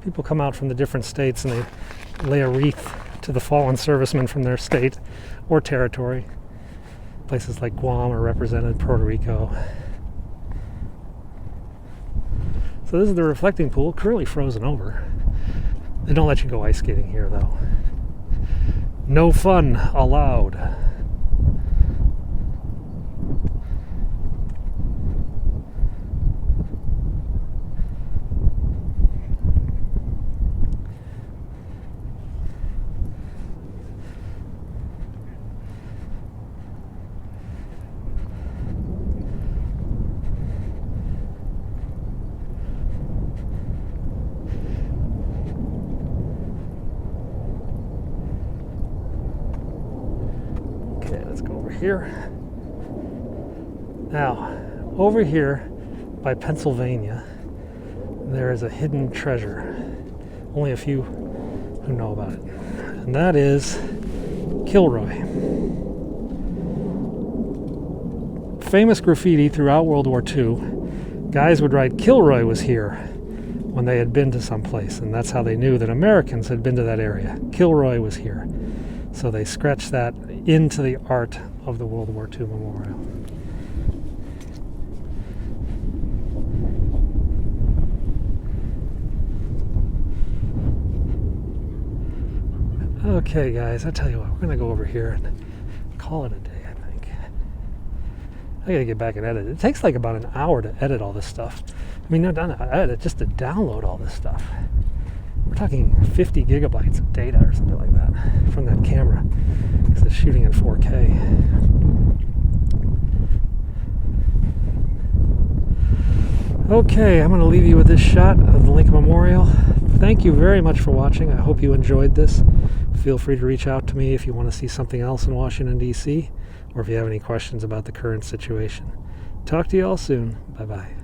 People come out from the different states and they lay a wreath to the fallen servicemen from their state or territory. Places like Guam are represented, Puerto Rico. So this is the reflecting pool, currently frozen over. They don't let you go ice skating here though. No fun allowed. Let's go over here. Now, over here by Pennsylvania, there is a hidden treasure. Only a few who know about it. And that is Kilroy. Famous graffiti throughout World War II. Guys would write, Kilroy was here, when they had been to some place. And that's how they knew that Americans had been to that area. Kilroy was here. So they scratched that into the art of the World War II memorial. Okay, guys, I tell you what, we're gonna go over here and call it a day, I think. I gotta get back and edit. It takes like about an hour to edit all this stuff. I mean, not done edit, just to download all this stuff. We're talking 50 gigabytes of data or something like that from that camera because it's shooting in 4K. Okay, I'm going to leave you with this shot of the Lincoln Memorial. Thank you very much for watching. I hope you enjoyed this. Feel free to reach out to me if you want to see something else in Washington, D.C., or if you have any questions about the current situation. Talk to you all soon. Bye-bye.